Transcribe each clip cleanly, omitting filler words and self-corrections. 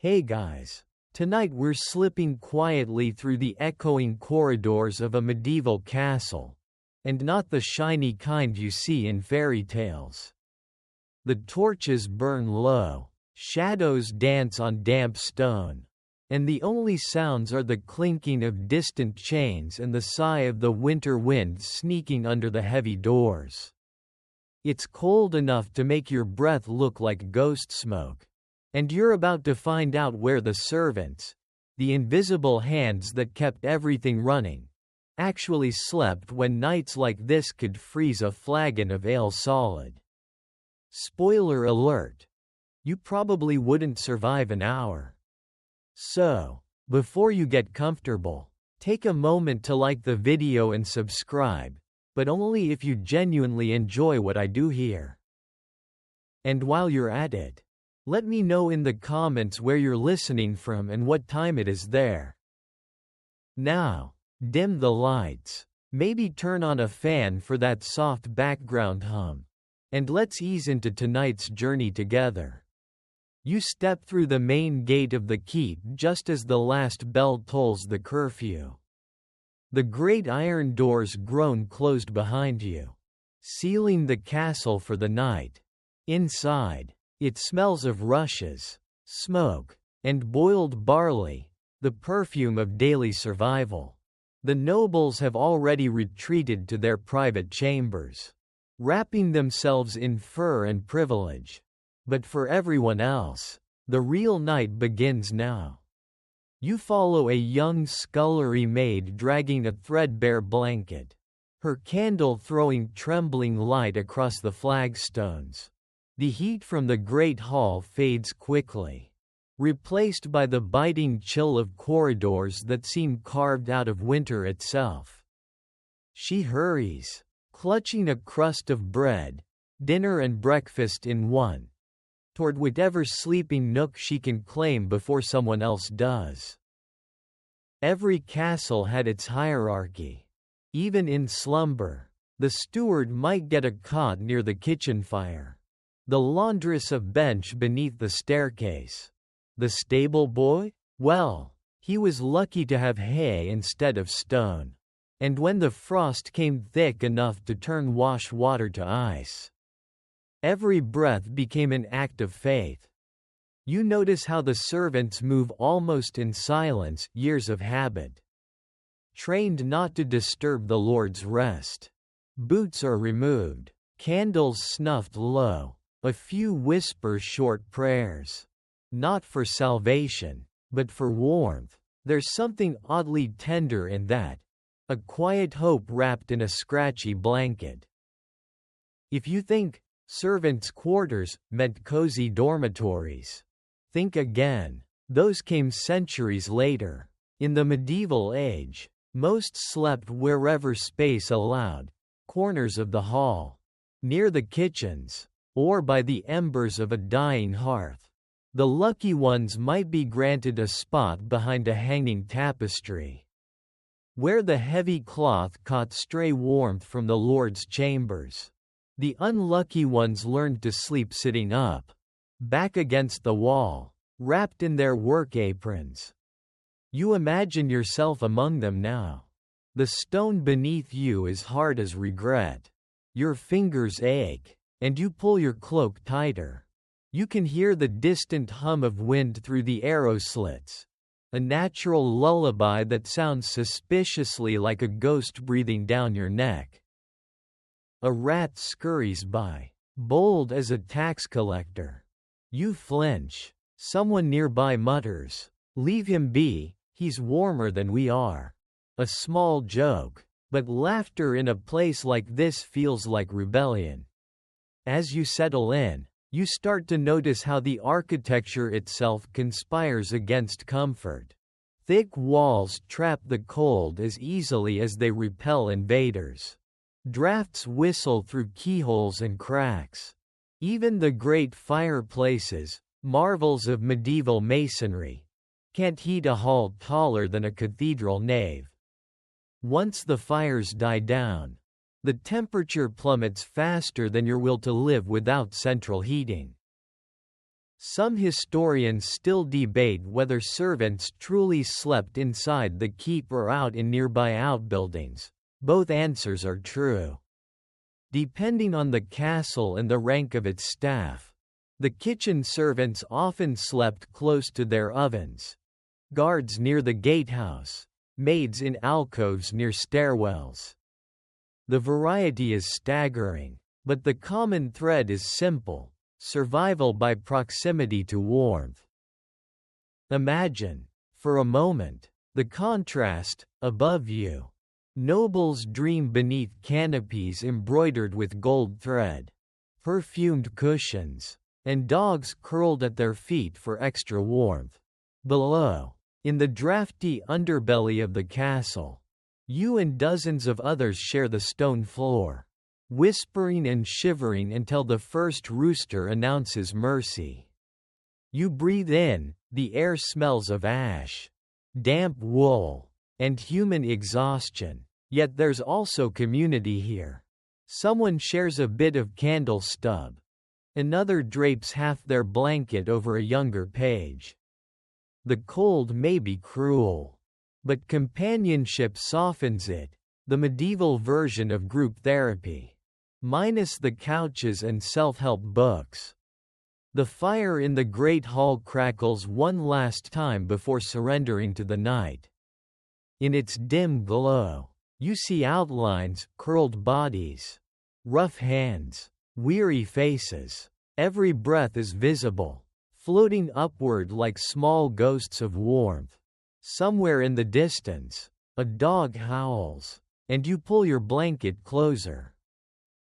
Hey guys. Tonight we're slipping quietly through the echoing corridors of a medieval castle. And not the shiny kind you see in fairy tales. The torches burn low, shadows dance on damp stone. And the only sounds are the clinking of distant chains and the sigh of the winter wind sneaking under the heavy doors. It's cold enough to make your breath look like ghost smoke. And you're about to find out where the servants, the invisible hands that kept everything running, actually slept when nights like this could freeze a flagon of ale solid. Spoiler alert. You probably wouldn't survive an hour. So, before you get comfortable, take a moment to like the video and subscribe, but only if you genuinely enjoy what I do here. And while you're at it, let me know in the comments where you're listening from and what time it is there. Now, dim the lights, maybe turn on a fan for that soft background hum, and let's ease into tonight's journey together. You step through the main gate of the keep just as the last bell tolls the curfew. The great iron doors groan closed behind you, sealing the castle for the night. Inside, it smells of rushes, smoke, and boiled barley, the perfume of daily survival. The nobles have already retreated to their private chambers, wrapping themselves in fur and privilege. But for everyone else, the real night begins now. You follow a young scullery maid dragging a threadbare blanket, her candle throwing trembling light across the flagstones. The heat from the great hall fades quickly, replaced by the biting chill of corridors that seem carved out of winter itself. She hurries, clutching a crust of bread, dinner and breakfast in one, toward whatever sleeping nook she can claim before someone else does. Every castle had its hierarchy. Even in slumber, the steward might get a cot near the kitchen fire. The laundress a bench beneath the staircase. The stable boy? Well, he was lucky to have hay instead of stone. And when the frost came thick enough to turn wash water to ice, every breath became an act of faith. You notice how the servants move almost in silence, years of habit. Trained not to disturb the Lord's rest. Boots are removed, candles snuffed low. A few whisper short prayers. Not for salvation, but for warmth. There's something oddly tender in that. A quiet hope wrapped in a scratchy blanket. If you think servants' quarters meant cozy dormitories, think again. Those came centuries later. In the medieval age, most slept wherever space allowed, corners of the hall, near the kitchens, or by the embers of a dying hearth. The lucky ones might be granted a spot behind a hanging tapestry, where the heavy cloth caught stray warmth from the Lord's chambers. The unlucky ones learned to sleep sitting up, back against the wall, wrapped in their work aprons. You imagine yourself among them now. The stone beneath you is hard as regret. Your fingers ache, and you pull your cloak tighter. You can hear the distant hum of wind through the arrow slits, a natural lullaby that sounds suspiciously like a ghost breathing down your neck. A rat scurries by, bold as a tax collector. You flinch. Someone nearby mutters, "Leave him be, he's warmer than we are." A small joke, but laughter in a place like this feels like rebellion. As you settle in, you start to notice how the architecture itself conspires against comfort. Thick walls trap the cold as easily as they repel invaders. Drafts whistle through keyholes and cracks. Even the great fireplaces, marvels of medieval masonry, can't heat a hall taller than a cathedral nave. Once the fires die down, the temperature plummets faster than your will to live without central heating. Some historians still debate whether servants truly slept inside the keep or out in nearby outbuildings. Both answers are true. Depending on the castle and the rank of its staff, the kitchen servants often slept close to their ovens, guards near the gatehouse, maids in alcoves near stairwells. The variety is staggering, but the common thread is simple: survival by proximity to warmth. Imagine, for a moment, the contrast. Above you, nobles dream beneath canopies embroidered with gold thread, perfumed cushions, and dogs curled at their feet for extra warmth. Below, in the drafty underbelly of the castle, you and dozens of others share the stone floor, whispering and shivering until the first rooster announces mercy. You breathe in, the air smells of ash, damp wool, and human exhaustion. Yet there's also community here. Someone shares a bit of candle stub. Another drapes half their blanket over a younger page. The cold may be cruel, but companionship softens it, the medieval version of group therapy. Minus the couches and self-help books. The fire in the great hall crackles one last time before surrendering to the night. In its dim glow, you see outlines, curled bodies, rough hands, weary faces. Every breath is visible, floating upward like small ghosts of warmth. Somewhere in the distance, a dog howls, and you pull your blanket closer.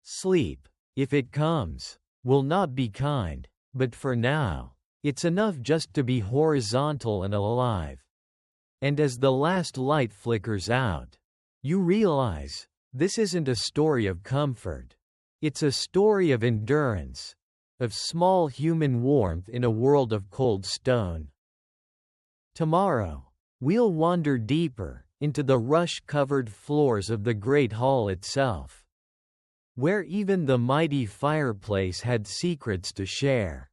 Sleep, if it comes, will not be kind, but for now, it's enough just to be horizontal and alive. And as the last light flickers out, you realize, this isn't a story of comfort. It's a story of endurance, of small human warmth in a world of cold stone. Tomorrow, we'll wander deeper, into the rush-covered floors of the great hall itself, where even the mighty fireplace had secrets to share.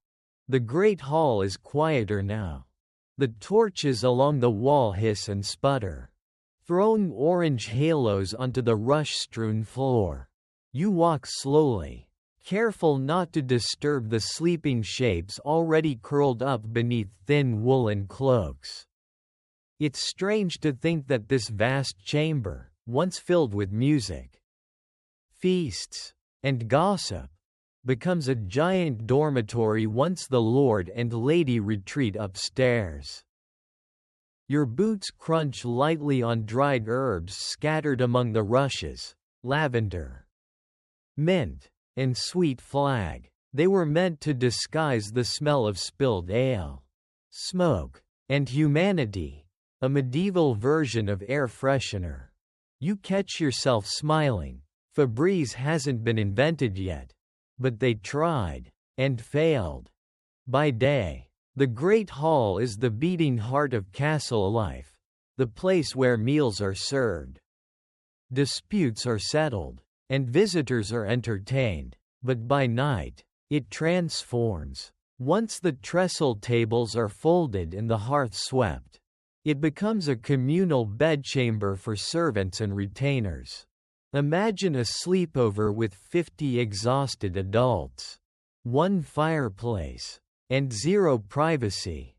The great hall is quieter now. The torches along the wall hiss and sputter, throwing orange halos onto the rush-strewn floor. You walk slowly, careful not to disturb the sleeping shapes already curled up beneath thin woolen cloaks. It's strange to think that this vast chamber, once filled with music, feasts, and gossip, becomes a giant dormitory once the lord and lady retreat upstairs. Your boots crunch lightly on dried herbs scattered among the rushes, lavender, mint, and sweet flag. They were meant to disguise the smell of spilled ale, smoke, and humanity, a medieval version of air freshener. You catch yourself smiling. Febreze hasn't been invented yet. But they tried, and failed. By day, the Great Hall is the beating heart of castle life, the place where meals are served, disputes are settled, and visitors are entertained. But by night, it transforms. Once the trestle tables are folded and the hearth swept, it becomes a communal bedchamber for servants and retainers. Imagine a sleepover with 50 exhausted adults, one fireplace, and zero privacy.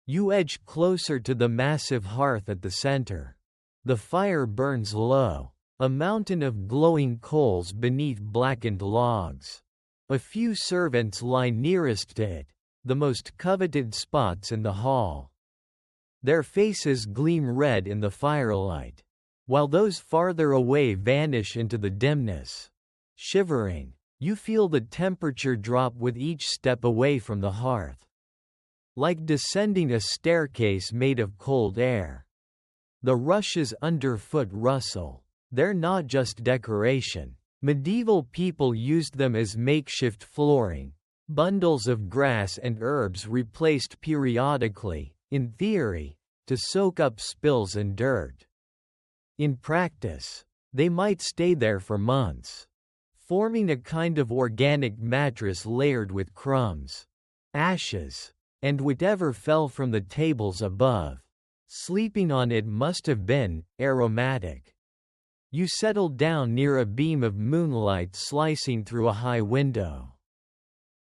You edge closer to the massive hearth at the center. The fire burns low, a mountain of glowing coals beneath blackened logs. A few servants lie nearest to it, the most coveted spots in the hall. Their faces gleam red in the firelight, while those farther away vanish into the dimness. Shivering, you feel the temperature drop with each step away from the hearth, like descending a staircase made of cold air. The rushes underfoot rustle. They're not just decoration. Medieval people used them as makeshift flooring, bundles of grass and herbs replaced periodically, in theory, to soak up spills and dirt. In practice, they might stay there for months, forming a kind of organic mattress layered with crumbs. ashes, and whatever fell from the tables above. Sleeping on it must have been aromatic. You settled down near a beam of moonlight slicing through a high window.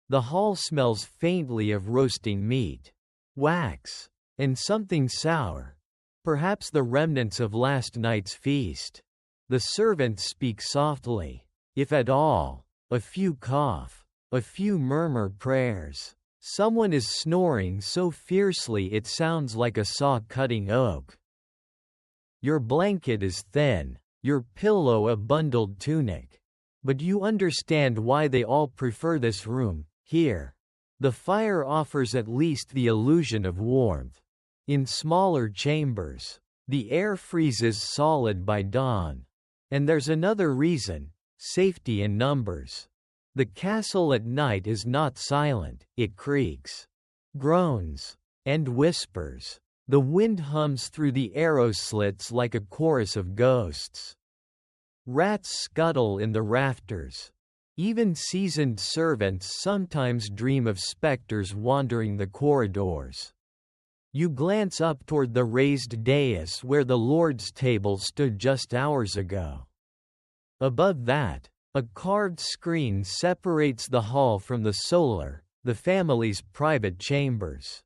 The hall smells faintly of roasting meat, wax, and something sour, perhaps the remnants of last night's feast. The servants speak softly, if at all, a few cough, a few murmur prayers. Someone is snoring so fiercely it sounds like a saw cutting oak. Your blanket is thin, your pillow a bundled tunic. But you understand why they all prefer this room. Here, the fire offers at least the illusion of warmth. In smaller chambers, the air freezes solid by dawn. And there's another reason: safety in numbers. The castle at night is not silent, it creaks, groans, and whispers. The wind hums through the arrow slits like a chorus of ghosts. Rats scuttle in the rafters. Even seasoned servants sometimes dream of specters wandering the corridors. You glance up toward the raised dais where the Lord's table stood just hours ago. Above that, a carved screen separates the hall from the solar, the family's private chambers.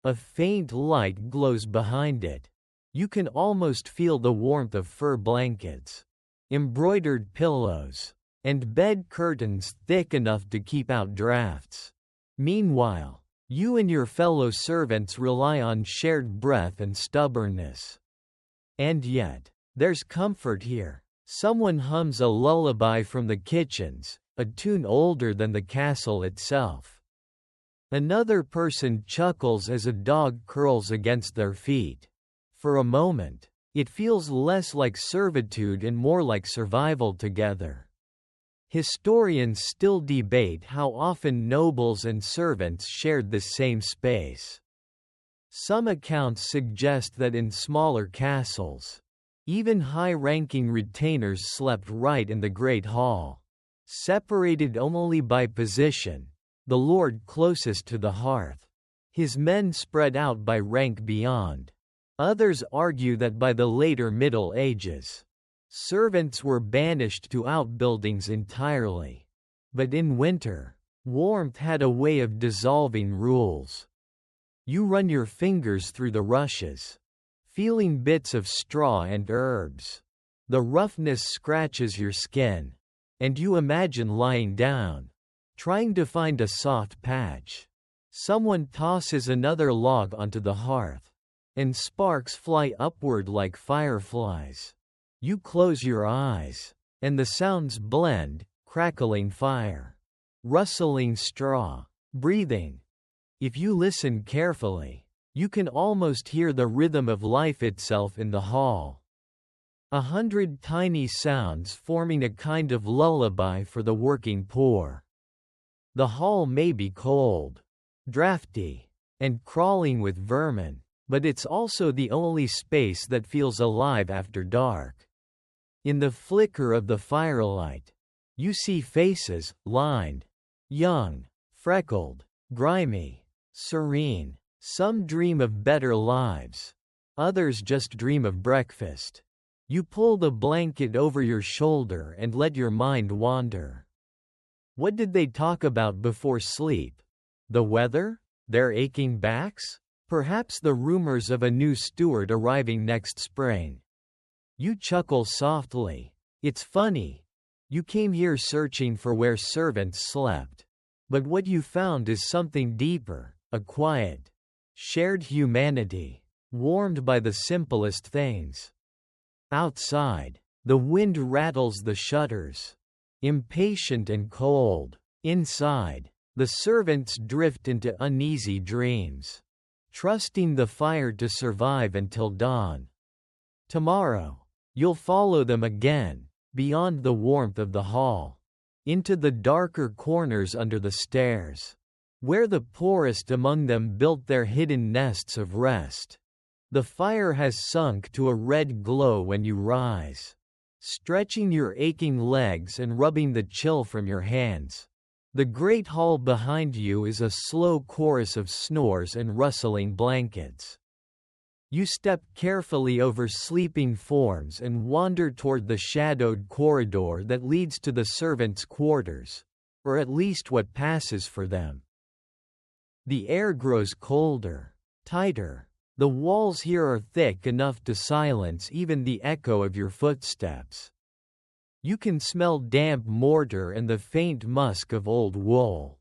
A faint light glows behind it. You can almost feel the warmth of fur blankets, embroidered pillows, and bed curtains thick enough to keep out drafts. Meanwhile, you and your fellow servants rely on shared breath and stubbornness. And yet, there's comfort here. Someone hums a lullaby from the kitchens, a tune older than the castle itself. Another person chuckles as a dog curls against their feet. For a moment, it feels less like servitude and more like survival together. Historians still debate how often nobles and servants shared this same space. Some accounts suggest that in smaller castles, even high-ranking retainers slept right in the Great Hall, separated only by position, the lord closest to the hearth, his men spread out by rank beyond. Others argue that by the later Middle Ages, servants were banished to outbuildings entirely. But in winter, warmth had a way of dissolving rules. You run your fingers through the rushes, feeling bits of straw and herbs. The roughness scratches your skin, and you imagine lying down, trying to find a soft patch. Someone tosses another log onto the hearth, and sparks fly upward like fireflies. You close your eyes, and the sounds blend: crackling fire, rustling straw, breathing. If you listen carefully, you can almost hear the rhythm of life itself in the hall. 100 tiny sounds forming a kind of lullaby for the working poor. The hall may be cold, drafty, and crawling with vermin, but it's also the only space that feels alive after dark. In the flicker of the firelight, you see faces, lined, young, freckled, grimy, serene. Some dream of better lives. Others just dream of breakfast. You pull the blanket over your shoulder and let your mind wander. What did they talk about before sleep? The weather? Their aching backs? Perhaps the rumors of a new steward arriving next spring. You chuckle softly. It's funny. You came here searching for where servants slept. But what you found is something deeper, a quiet, shared humanity, warmed by the simplest things. Outside, the wind rattles the shutters, impatient and cold. Inside, the servants drift into uneasy dreams, trusting the fire to survive until dawn. Tomorrow, you'll follow them again, beyond the warmth of the hall, into the darker corners under the stairs, where the poorest among them built their hidden nests of rest. The fire has sunk to a red glow when you rise, stretching your aching legs and rubbing the chill from your hands. The great hall behind you is a slow chorus of snores and rustling blankets. You step carefully over sleeping forms and wander toward the shadowed corridor that leads to the servants' quarters, or at least what passes for them. The air grows colder, tighter. The walls here are thick enough to silence even the echo of your footsteps. You can smell damp mortar and the faint musk of old wool.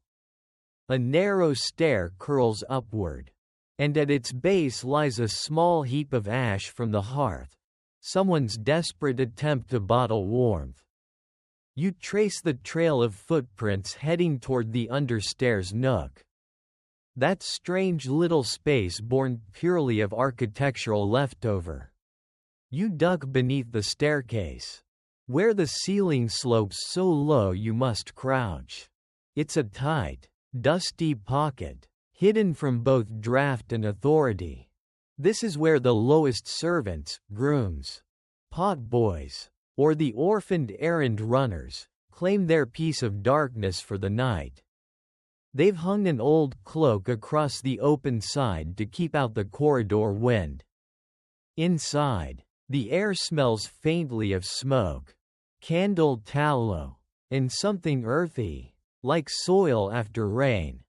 A narrow stair curls upward, and at its base lies a small heap of ash from the hearth, someone's desperate attempt to bottle warmth. You trace the trail of footprints heading toward the understairs nook. That strange little space born purely of architectural leftover. You duck beneath the staircase, where the ceiling slopes so low you must crouch. It's a tight, dusty pocket, hidden from both draft and authority. This is where the lowest servants, grooms, potboys, or the orphaned errand runners, claim their piece of darkness for the night. They've hung an old cloak across the open side to keep out the corridor wind. Inside, the air smells faintly of smoke, candle tallow, and something earthy, like soil after rain.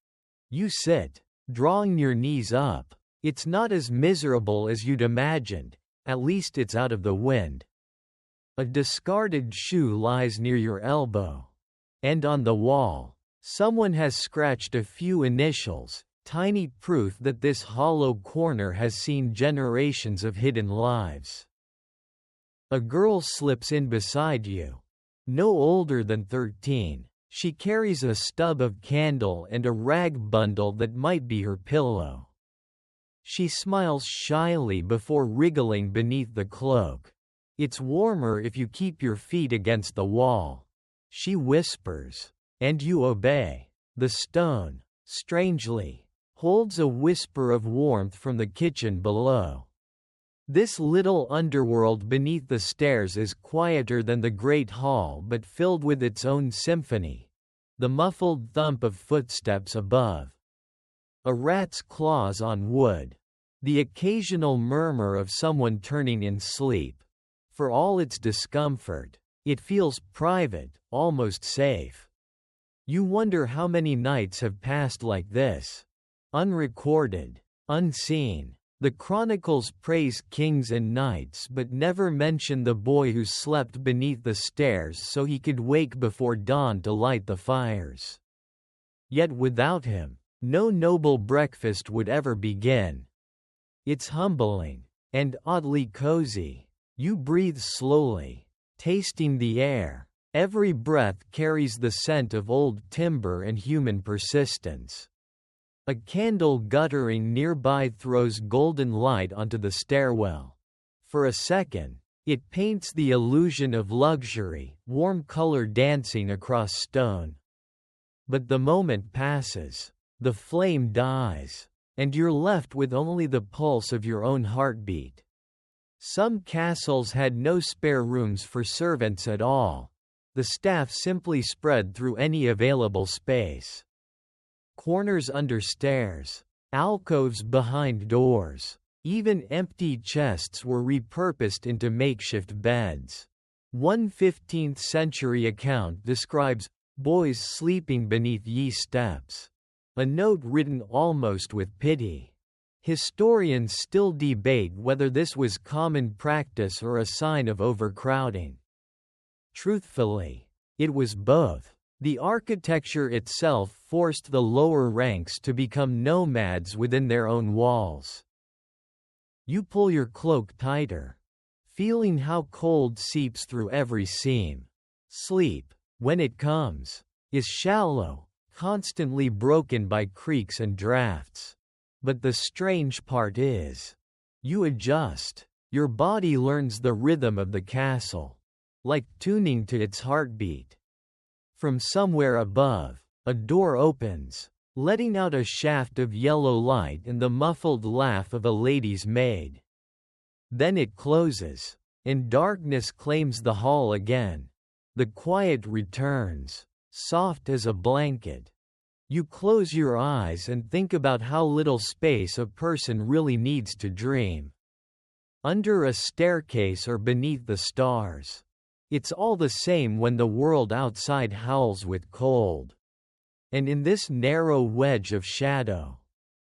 You sit, drawing your knees up. It's not as miserable as you'd imagined, at least it's out of the wind. A discarded shoe lies near your elbow. And on the wall, someone has scratched a few initials, tiny proof that this hollow corner has seen generations of hidden lives. A girl slips in beside you. No older than 13, she carries a stub of candle and a rag bundle that might be her pillow. She smiles shyly before wriggling beneath the cloak. It's warmer if you keep your feet against the wall. She whispers, and you obey. The stone, strangely, holds a whisper of warmth from the kitchen below. This little underworld beneath the stairs is quieter than the great hall but filled with its own symphony. The muffled thump of footsteps above. A rat's claws on wood. The occasional murmur of someone turning in sleep. For all its discomfort, it feels private, almost safe. You wonder how many nights have passed like this. Unrecorded, unseen. The chronicles praise kings and knights but never mention the boy who slept beneath the stairs so he could wake before dawn to light the fires. Yet without him, no noble breakfast would ever begin. It's humbling, and oddly cozy. You breathe slowly, tasting the air. Every breath carries the scent of old timber and human persistence. A candle guttering nearby throws golden light onto the stairwell. For a second, it paints the illusion of luxury, warm color dancing across stone. But the moment passes, the flame dies, and you're left with only the pulse of your own heartbeat. Some castles had no spare rooms for servants at all. The staff simply spread through any available space. Corners under stairs, alcoves behind doors, even empty chests were repurposed into makeshift beds. One 15th-century account describes boys sleeping beneath ye steps. A note written almost with pity. Historians still debate whether this was common practice or a sign of overcrowding. Truthfully, it was both. The architecture itself forced the lower ranks to become nomads within their own walls. You pull your cloak tighter, feeling how cold seeps through every seam. Sleep, when it comes, is shallow, constantly broken by creaks and drafts. But the strange part is, you adjust. Your body learns the rhythm of the castle, like tuning to its heartbeat. From somewhere above, a door opens, letting out a shaft of yellow light and the muffled laugh of a lady's maid. Then it closes, and darkness claims the hall again. The quiet returns, soft as a blanket. You close your eyes and think about how little space a person really needs to dream. Under a staircase or beneath the stars. It's all the same when the world outside howls with cold. And in this narrow wedge of shadow,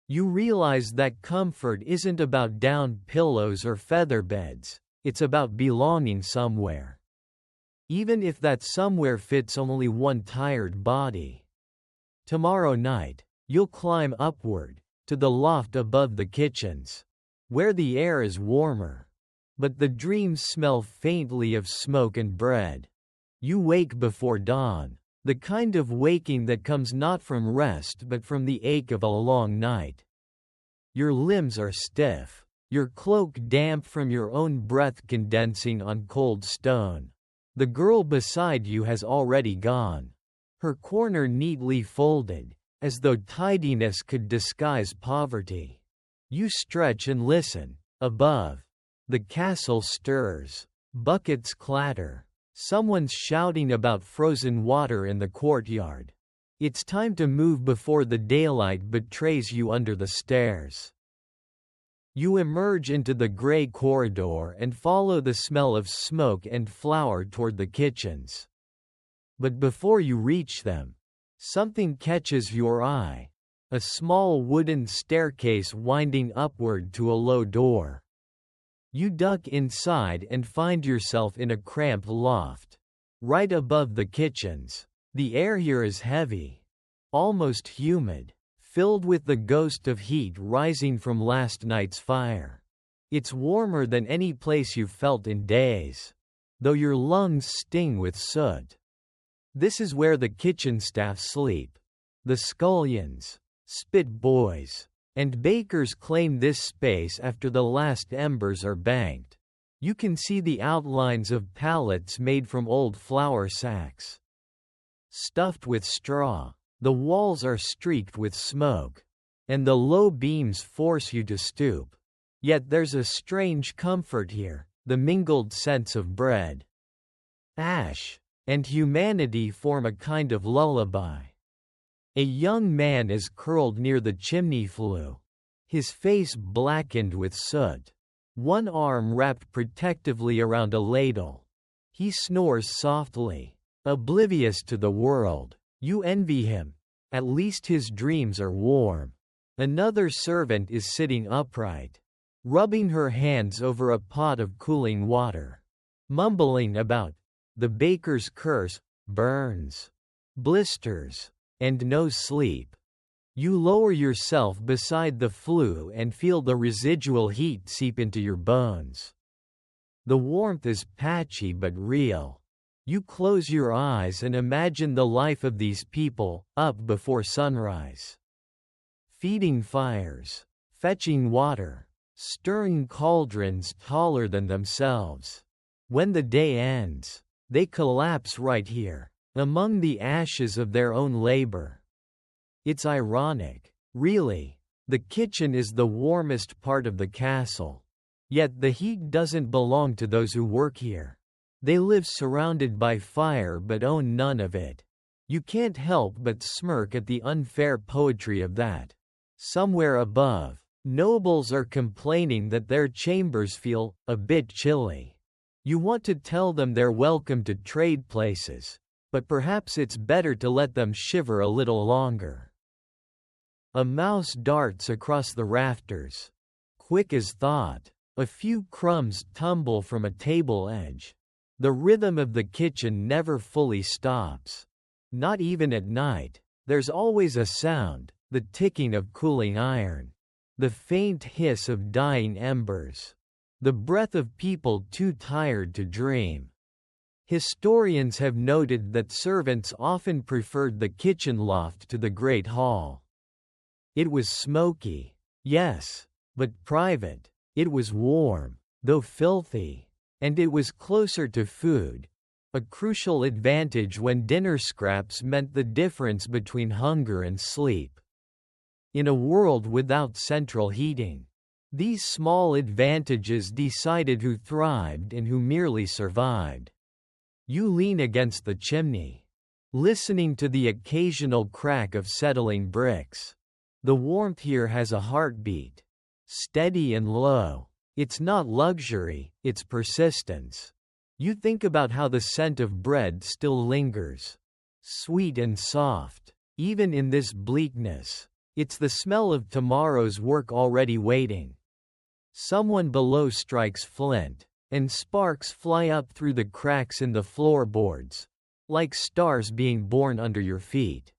you realize that comfort isn't about down pillows or feather beds, it's about belonging somewhere. Even if that somewhere fits only one tired body. Tomorrow night, you'll climb upward, to the loft above the kitchens, where the air is warmer, but the dreams smell faintly of smoke and bread. You wake before dawn, the kind of waking that comes not from rest but from the ache of a long night. Your limbs are stiff, your cloak damp from your own breath condensing on cold stone. The girl beside you has already gone, her corner neatly folded, as though tidiness could disguise poverty. You stretch and listen. Above, the castle stirs, buckets clatter, someone's shouting about frozen water in the courtyard. It's time to move before the daylight betrays you under the stairs. You emerge into the gray corridor and follow the smell of smoke and flour toward the kitchens. But before you reach them, something catches your eye. A small wooden staircase winding upward to a low door. You duck inside and find yourself in a cramped loft. Right above the kitchens, the air here is heavy, almost humid, filled with the ghost of heat rising from last night's fire. It's warmer than any place you've felt in days, though your lungs sting with soot. This is where the kitchen staff sleep. The scullions, spit boys, and bakers claim this space after the last embers are banked. You can see the outlines of pallets made from old flour sacks, stuffed with straw. The walls are streaked with smoke, and the low beams force you to stoop. Yet there's a strange comfort here, the mingled scents of bread, ash, and humanity form a kind of lullaby. A young man is curled near the chimney flue, his face blackened with soot, one arm wrapped protectively around a ladle. He snores softly, oblivious to the world. You envy him. At least his dreams are warm. Another servant is sitting upright, rubbing her hands over a pot of cooling water, mumbling about the baker's curse, burns, blisters, and no sleep. You lower yourself beside the flue and feel the residual heat seep into your bones. The warmth is patchy but real. You close your eyes and imagine the life of these people, up before sunrise. Feeding fires, fetching water, stirring cauldrons taller than themselves. When the day ends, they collapse right here, among the ashes of their own labor. It's ironic, really. The kitchen is the warmest part of the castle. Yet the heat doesn't belong to those who work here. They live surrounded by fire but own none of it. You can't help but smirk at the unfair poetry of that. Somewhere above, nobles are complaining that their chambers feel a bit chilly. You want to tell them they're welcome to trade places, but perhaps it's better to let them shiver a little longer. A mouse darts across the rafters, quick as thought. A few crumbs tumble from a table edge. The rhythm of the kitchen never fully stops. Not even at night. There's always a sound, the ticking of cooling iron, the faint hiss of dying embers, the breath of people too tired to dream. Historians have noted that servants often preferred the kitchen loft to the great hall. It was smoky, yes, but private. It was warm, though filthy. And it was closer to food, a crucial advantage when dinner scraps meant the difference between hunger and sleep. In a world without central heating, these small advantages decided who thrived and who merely survived. You lean against the chimney, listening to the occasional crack of settling bricks. The warmth here has a heartbeat, steady and low. It's not luxury, it's persistence. You think about how the scent of bread still lingers, sweet and soft, even in this bleakness. It's the smell of tomorrow's work already waiting. Someone below strikes flint, and sparks fly up through the cracks in the floorboards, like stars being born under your feet.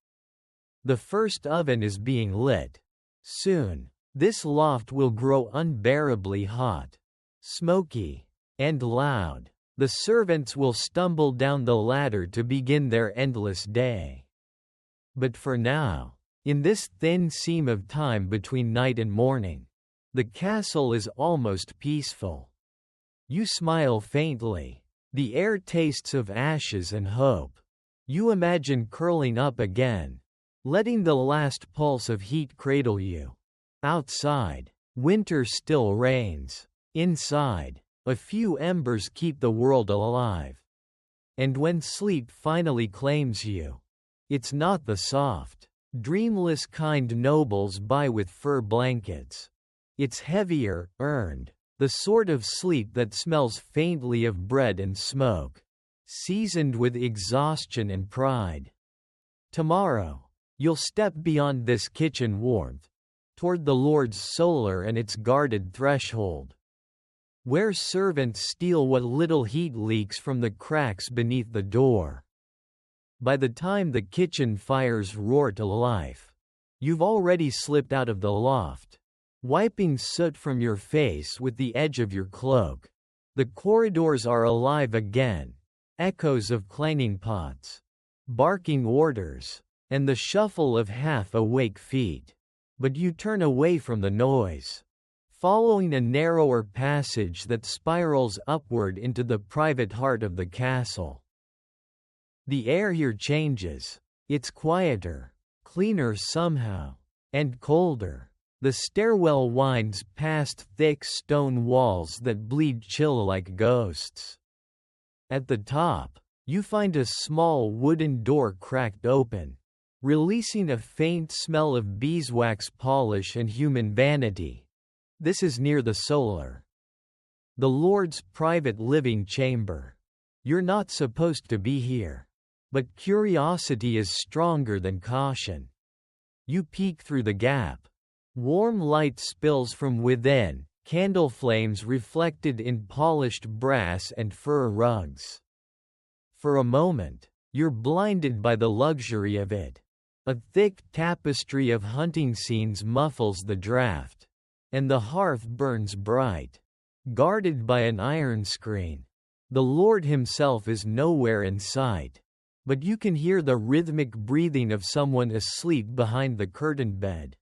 The first oven is being lit. Soon, this loft will grow unbearably hot, smoky, and loud. The servants will stumble down the ladder to begin their endless day. But for now, in this thin seam of time between night and morning, the castle is almost peaceful. You smile faintly. The air tastes of ashes and hope. You imagine curling up again, letting the last pulse of heat cradle you. Outside, winter still reigns. Inside, a few embers keep the world alive. And when sleep finally claims you, it's not the soft, dreamless kind nobles buy with fur blankets. It's heavier, earned, the sort of sleep that smells faintly of bread and smoke, seasoned with exhaustion and pride. Tomorrow, you'll step beyond this kitchen warmth, toward the Lord's solar and its guarded threshold, where servants steal what little heat leaks from the cracks beneath the door. By the time the kitchen fires roar to life, you've already slipped out of the loft, wiping soot from your face with the edge of your cloak. The corridors are alive again, echoes of clanging pots, barking orders, and the shuffle of half-awake feet. But you turn away from the noise, following a narrower passage that spirals upward into the private heart of the castle. The air here changes. It's quieter, cleaner somehow, and colder. The stairwell winds past thick stone walls that bleed chill like ghosts. At the top, you find a small wooden door cracked open, releasing a faint smell of beeswax polish and human vanity. This is near the solar, the Lord's private living chamber. You're not supposed to be here, but curiosity is stronger than caution. You peek through the gap. Warm light spills from within, candle flames reflected in polished brass and fur rugs. For a moment, you're blinded by the luxury of it. A thick tapestry of hunting scenes muffles the draft, and the hearth burns bright, guarded by an iron screen. The Lord himself is nowhere in sight, but you can hear the rhythmic breathing of someone asleep behind the curtained bed.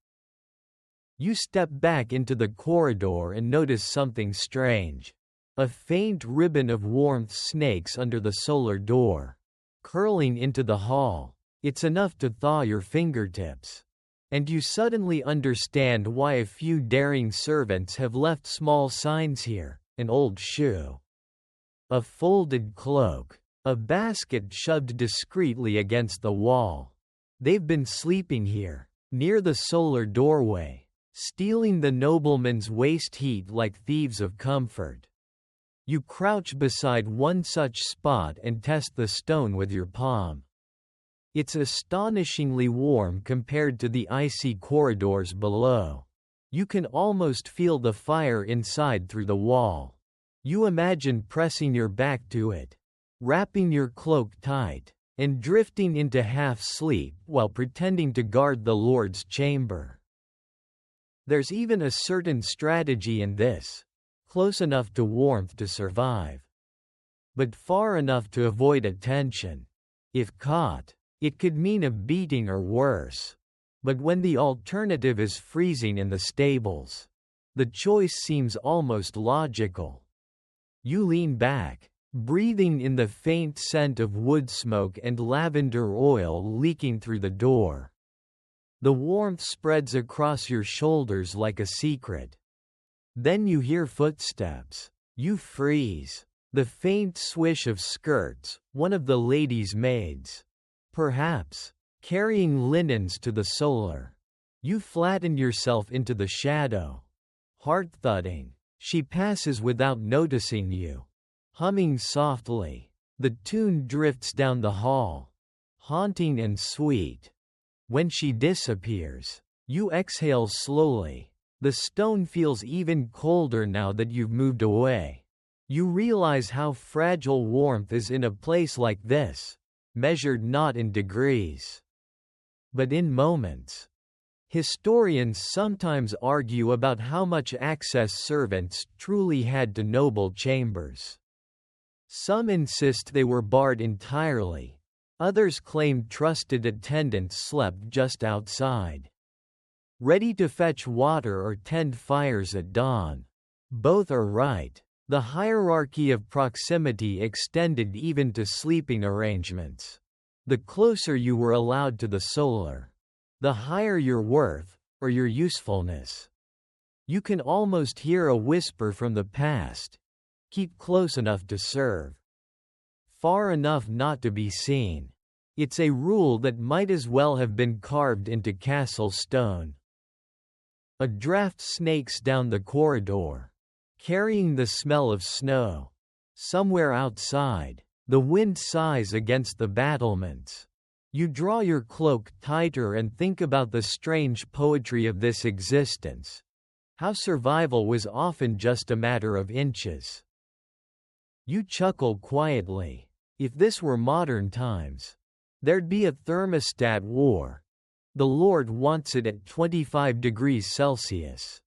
You step back into the corridor and notice something strange. A faint ribbon of warmth snakes under the solar door, curling into the hall. It's enough to thaw your fingertips. And you suddenly understand why a few daring servants have left small signs here: an old shoe, a folded cloak, a basket shoved discreetly against the wall. They've been sleeping here, near the solar doorway, stealing the nobleman's waste heat like thieves of comfort. You crouch beside one such spot and test the stone with your palm. It's astonishingly warm compared to the icy corridors below. You can almost feel the fire inside through the wall. You imagine pressing your back to it, wrapping your cloak tight, and drifting into half-sleep while pretending to guard the Lord's chamber. There's even a certain strategy in this, close enough to warmth to survive, but far enough to avoid attention. If caught, it could mean a beating or worse. But when the alternative is freezing in the stables, the choice seems almost logical. You lean back, breathing in the faint scent of wood smoke and lavender oil leaking through the door. The warmth spreads across your shoulders like a secret. Then you hear footsteps. You freeze. The faint swish of skirts, one of the lady's maids. Perhaps carrying linens to the solar. You flatten yourself into the shadow. Heart thudding. She passes without noticing you. Humming softly. The tune drifts down the hall. Haunting and sweet. When she disappears, you exhale slowly. The stone feels even colder now that you've moved away. You realize how fragile warmth is in a place like this, measured not in degrees, but in moments. Historians sometimes argue about how much access servants truly had to noble chambers. Some insist they were barred entirely. Others claim trusted attendants slept just outside, ready to fetch water or tend fires at dawn. Both are right. The hierarchy of proximity extended even to sleeping arrangements. The closer you were allowed to the solar, the higher your worth, or your usefulness. You can almost hear a whisper from the past. Keep close enough to serve, far enough not to be seen. It's a rule that might as well have been carved into castle stone. A draft snakes down the corridor, carrying the smell of snow. Somewhere outside, the wind sighs against the battlements. You draw your cloak tighter and think about the strange poetry of this existence. How survival was often just a matter of inches. You chuckle quietly. If this were modern times, there'd be a thermostat war. The Lord wants it at 25 degrees Celsius.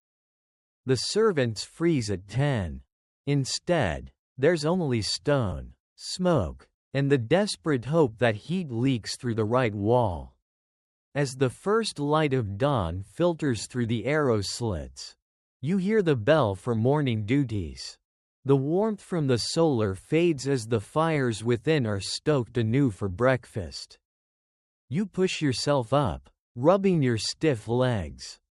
The servants freeze at 10. Instead, there's only stone, smoke, and the desperate hope that heat leaks through the right wall. As the first light of dawn filters through the arrow slits, you hear the bell for morning duties. The warmth from the solar fades as the fires within are stoked anew for breakfast. You push yourself up, rubbing your stiff legs.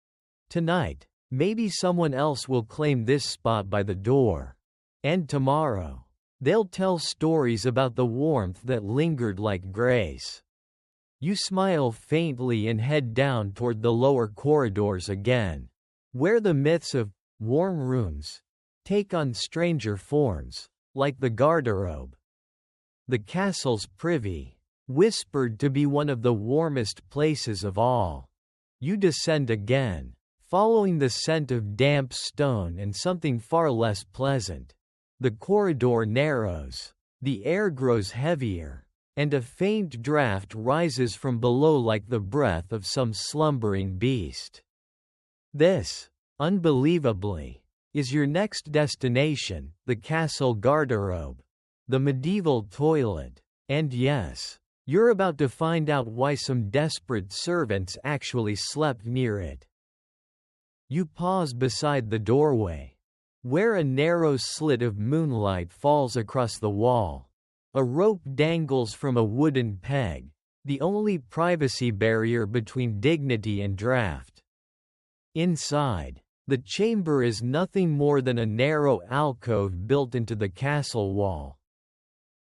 Tonight, maybe someone else will claim this spot by the door. And tomorrow, they'll tell stories about the warmth that lingered like grace. You smile faintly and head down toward the lower corridors again, where the myths of warm rooms take on stranger forms, like the garderobe. The castle's privy, whispered to be one of the warmest places of all. You descend again, following the scent of damp stone and something far less pleasant. The corridor narrows, the air grows heavier, and a faint draft rises from below like the breath of some slumbering beast. This, unbelievably, is your next destination, the castle garderobe, the medieval toilet, and yes, you're about to find out why some desperate servants actually slept near it. You pause beside the doorway, where a narrow slit of moonlight falls across the wall. A rope dangles from a wooden peg, the only privacy barrier between dignity and draught. Inside, the chamber is nothing more than a narrow alcove built into the castle wall,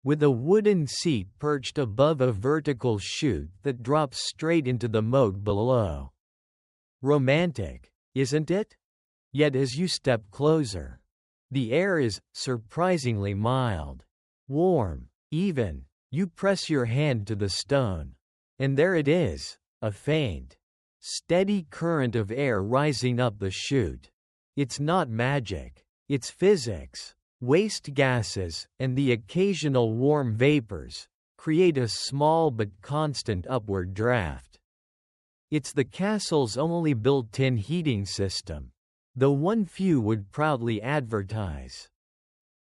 with a wooden seat perched above a vertical chute that drops straight into the moat below. Romantic, isn't it? Yet as you step closer, the air is surprisingly mild, warm, even. You press your hand to the stone, and there it is, a faint, steady current of air rising up the chute. It's not magic, it's physics. Waste gases, and the occasional warm vapors, create a small but constant upward draft. It's the castle's only built-in heating system, though one few would proudly advertise.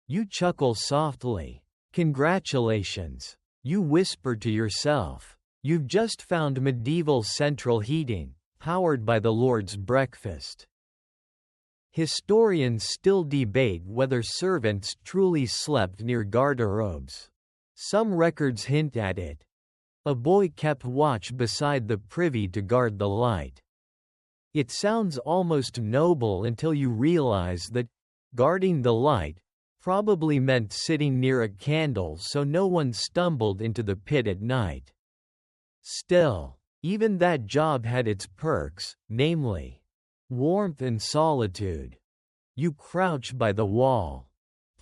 You chuckle softly. Congratulations, you whisper to yourself. You've just found medieval central heating, powered by the Lord's breakfast. Historians still debate whether servants truly slept near garderobes. Some records hint at it. A boy kept watch beside the privy to guard the light. It sounds almost noble until you realize that guarding the light probably meant sitting near a candle so no one stumbled into the pit at night. Still, even that job had its perks, namely warmth and solitude. You crouch by the wall,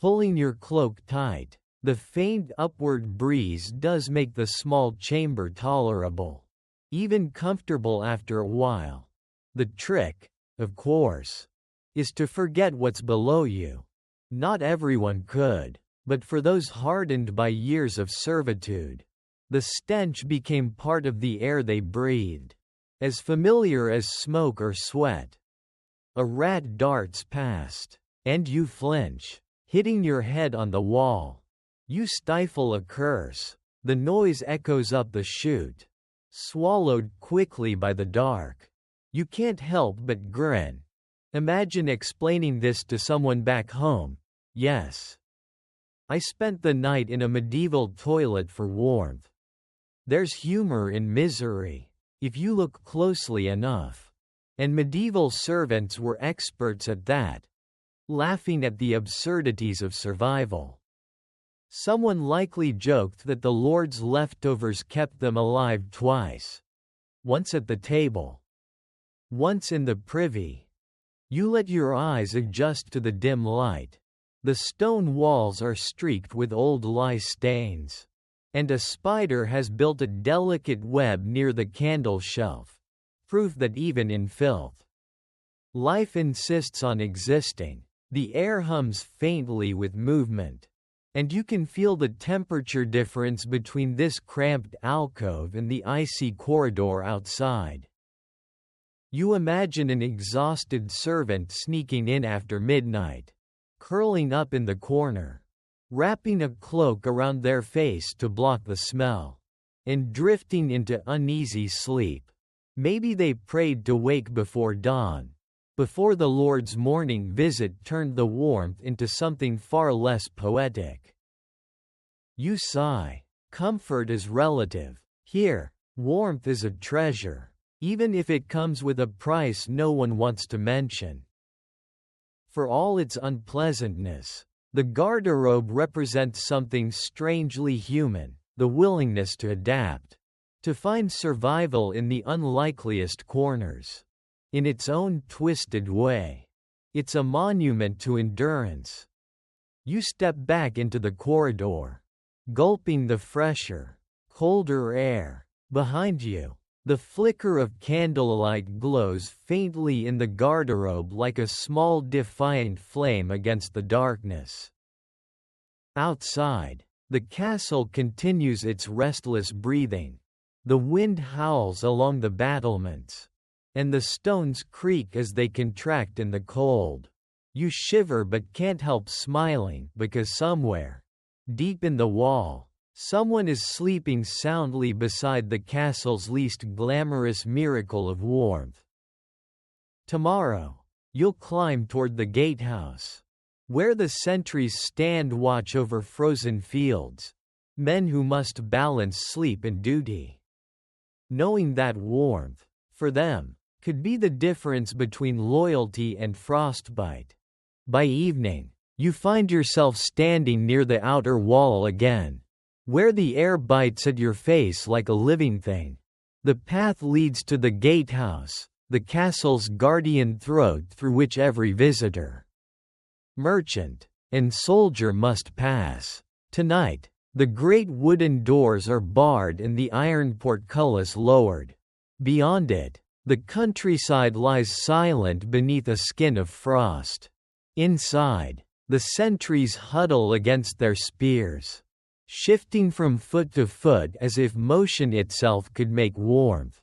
pulling your cloak tight. The faint upward breeze does make the small chamber tolerable, even comfortable after a while. The trick, of course, is to forget what's below you. Not everyone could, but for those hardened by years of servitude, the stench became part of the air they breathed, as familiar as smoke or sweat. A rat darts past, and you flinch, hitting your head on the wall. You stifle a curse. The noise echoes up the chute, swallowed quickly by the dark. You can't help but grin. Imagine explaining this to someone back home. Yes, I spent the night in a medieval toilet for warmth. There's humor in misery, if you look closely enough. And medieval servants were experts at that, laughing at the absurdities of survival. Someone likely joked that the Lord's leftovers kept them alive twice. Once at the table, once in the privy. You let your eyes adjust to the dim light. The stone walls are streaked with old lye stains, and a spider has built a delicate web near the candle shelf, proof that even in filth, life insists on existing. The air hums faintly with movement, and you can feel the temperature difference between this cramped alcove and the icy corridor outside. You imagine an exhausted servant sneaking in after midnight, curling up in the corner, wrapping a cloak around their face to block the smell, and drifting into uneasy sleep. Maybe they prayed to wake before dawn, before the Lord's morning visit turned the warmth into something far less poetic. You sigh. Comfort is relative. Here, warmth is a treasure, even if it comes with a price no one wants to mention. For all its unpleasantness, the garderobe represents something strangely human, the willingness to adapt, to find survival in the unlikeliest corners. In its own twisted way, it's a monument to endurance. You step back into the corridor, gulping the fresher, colder air. Behind you, the flicker of candlelight glows faintly in the garderobe like a small defiant flame against the darkness. Outside, the castle continues its restless breathing. The wind howls along the battlements, and the stones creak as they contract in the cold. You shiver but can't help smiling because somewhere, deep in the wall, someone is sleeping soundly beside the castle's least glamorous miracle of warmth. Tomorrow, you'll climb toward the gatehouse, where the sentries stand watch over frozen fields, men who must balance sleep and duty. Knowing that warmth, for them, could be the difference between loyalty and frostbite. By evening, you find yourself standing near the outer wall again, where the air bites at your face like a living thing. The path leads to the gatehouse, the castle's guardian throat through which every visitor, merchant, and soldier must pass. Tonight, the great wooden doors are barred and the iron portcullis lowered. Beyond it, the countryside lies silent beneath a skin of frost. Inside, the sentries huddle against their spears, shifting from foot to foot as if motion itself could make warmth.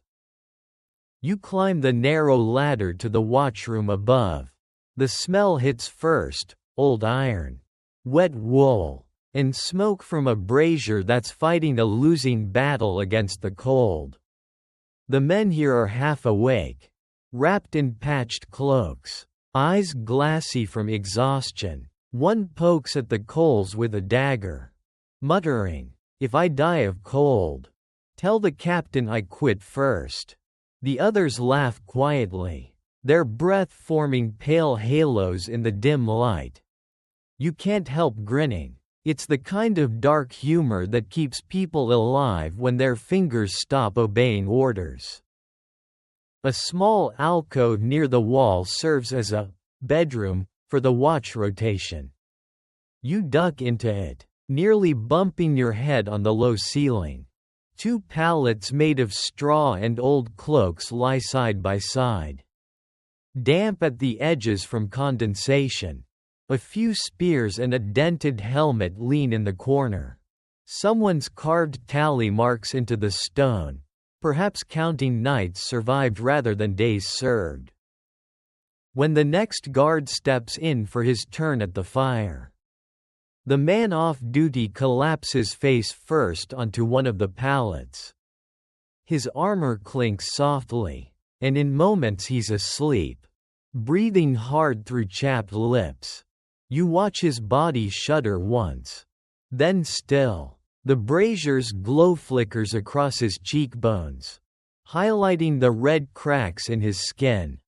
You climb the narrow ladder to the watchroom above. The smell hits first: old iron, wet wool, and smoke from a brazier that's fighting a losing battle against the cold. The men here are half awake, wrapped in patched cloaks, eyes glassy from exhaustion. One pokes at the coals with a dagger, muttering, "If I die of cold, tell the captain I quit first." The others laugh quietly, their breath forming pale halos in the dim light. You can't help grinning. It's the kind of dark humor that keeps people alive when their fingers stop obeying orders. A small alcove near the wall serves as a bedroom for the watch rotation. You duck into it, nearly bumping your head on the low ceiling. Two pallets made of straw and old cloaks lie side by side, damp at the edges from condensation. A few spears and a dented helmet lean in the corner. Someone's carved tally marks into the stone, perhaps counting nights survived rather than days served. When the next guard steps in for his turn at the fire, the man off duty collapses face first onto one of the pallets. His armor clinks softly, and in moments he's asleep, breathing hard through chapped lips. You watch his body shudder once. Then still. The brazier's glow flickers across his cheekbones, highlighting the red cracks in his skin.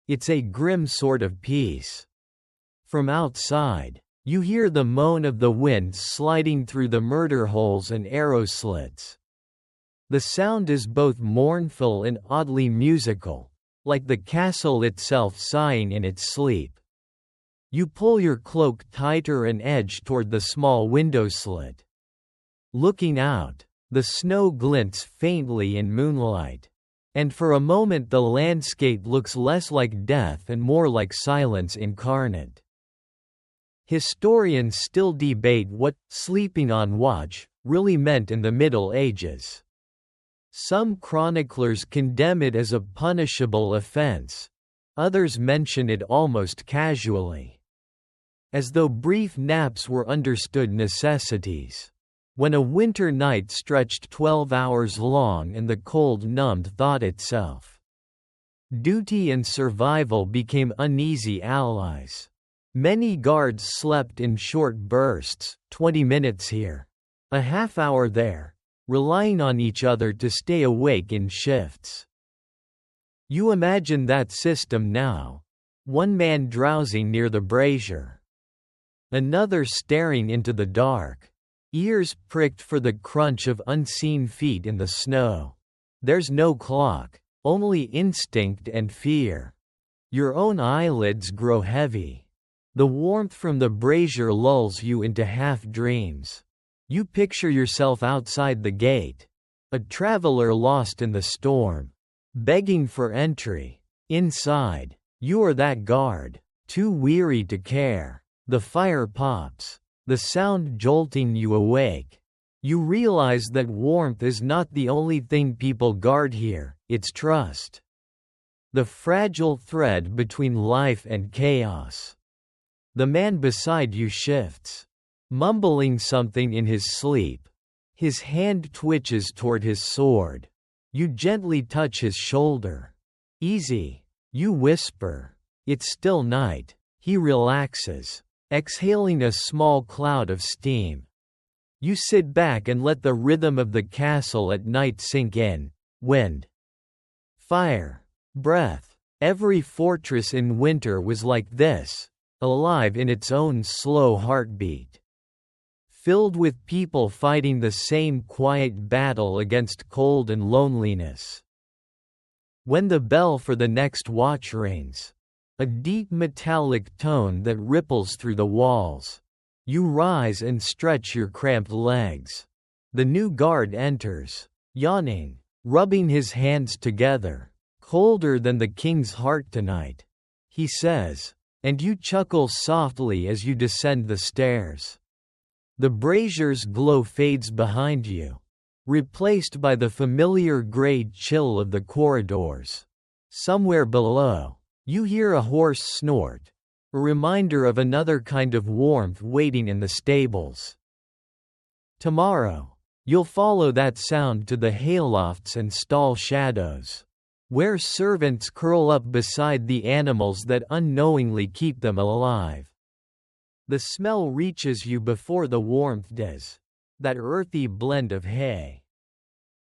It's a grim sort of peace. From outside, you hear the moan of the wind sliding through the murder holes and arrow slits. The sound is both mournful and oddly musical, like the castle itself sighing in its sleep. You pull your cloak tighter and edge toward the small window slit. Looking out, the snow glints faintly in moonlight, and for a moment the landscape looks less like death and more like silence incarnate. Historians still debate what "sleeping on watch" really meant in the Middle Ages. Some chroniclers condemn it as a punishable offense. Others mention it almost casually, as though brief naps were understood necessities. When a winter night stretched 12 hours long and the cold numbed thought itself, duty and survival became uneasy allies. Many guards slept in short bursts, 20 minutes here, a half hour there, relying on each other to stay awake in shifts. You imagine that system now. One man drowsing near the brazier, another staring into the dark, ears pricked for the crunch of unseen feet in the snow. There's no clock, only instinct and fear. Your own eyelids grow heavy. The warmth from the brazier lulls you into half-dreams. You picture yourself outside the gate, a traveler lost in the storm, begging for entry. Inside, you are that guard, too weary to care. The fire pops, the sound jolting you awake. You realize that warmth is not the only thing people guard here, it's trust. The fragile thread between life and chaos. The man beside you shifts, mumbling something in his sleep. His hand twitches toward his sword. You gently touch his shoulder. Easy, you whisper. It's still night. He relaxes, exhaling a small cloud of steam. You sit back and let the rhythm of the castle at night sink in. Wind, fire, breath. Every fortress in winter was like this, alive in its own slow heartbeat, filled with people fighting the same quiet battle against cold and loneliness. When the bell for the next watch rings, a deep metallic tone that ripples through the walls, you rise and stretch your cramped legs. The new guard enters, yawning, rubbing his hands together. Colder than the king's heart tonight, he says, and you chuckle softly as you descend the stairs. The brazier's glow fades behind you, replaced by the familiar gray chill of the corridors. Somewhere below, you hear a hoarse snort, a reminder of another kind of warmth waiting in the stables. Tomorrow, you'll follow that sound to the haylofts and stall shadows, where servants curl up beside the animals that unknowingly keep them alive. The smell reaches you before the warmth does, that earthy blend of hay,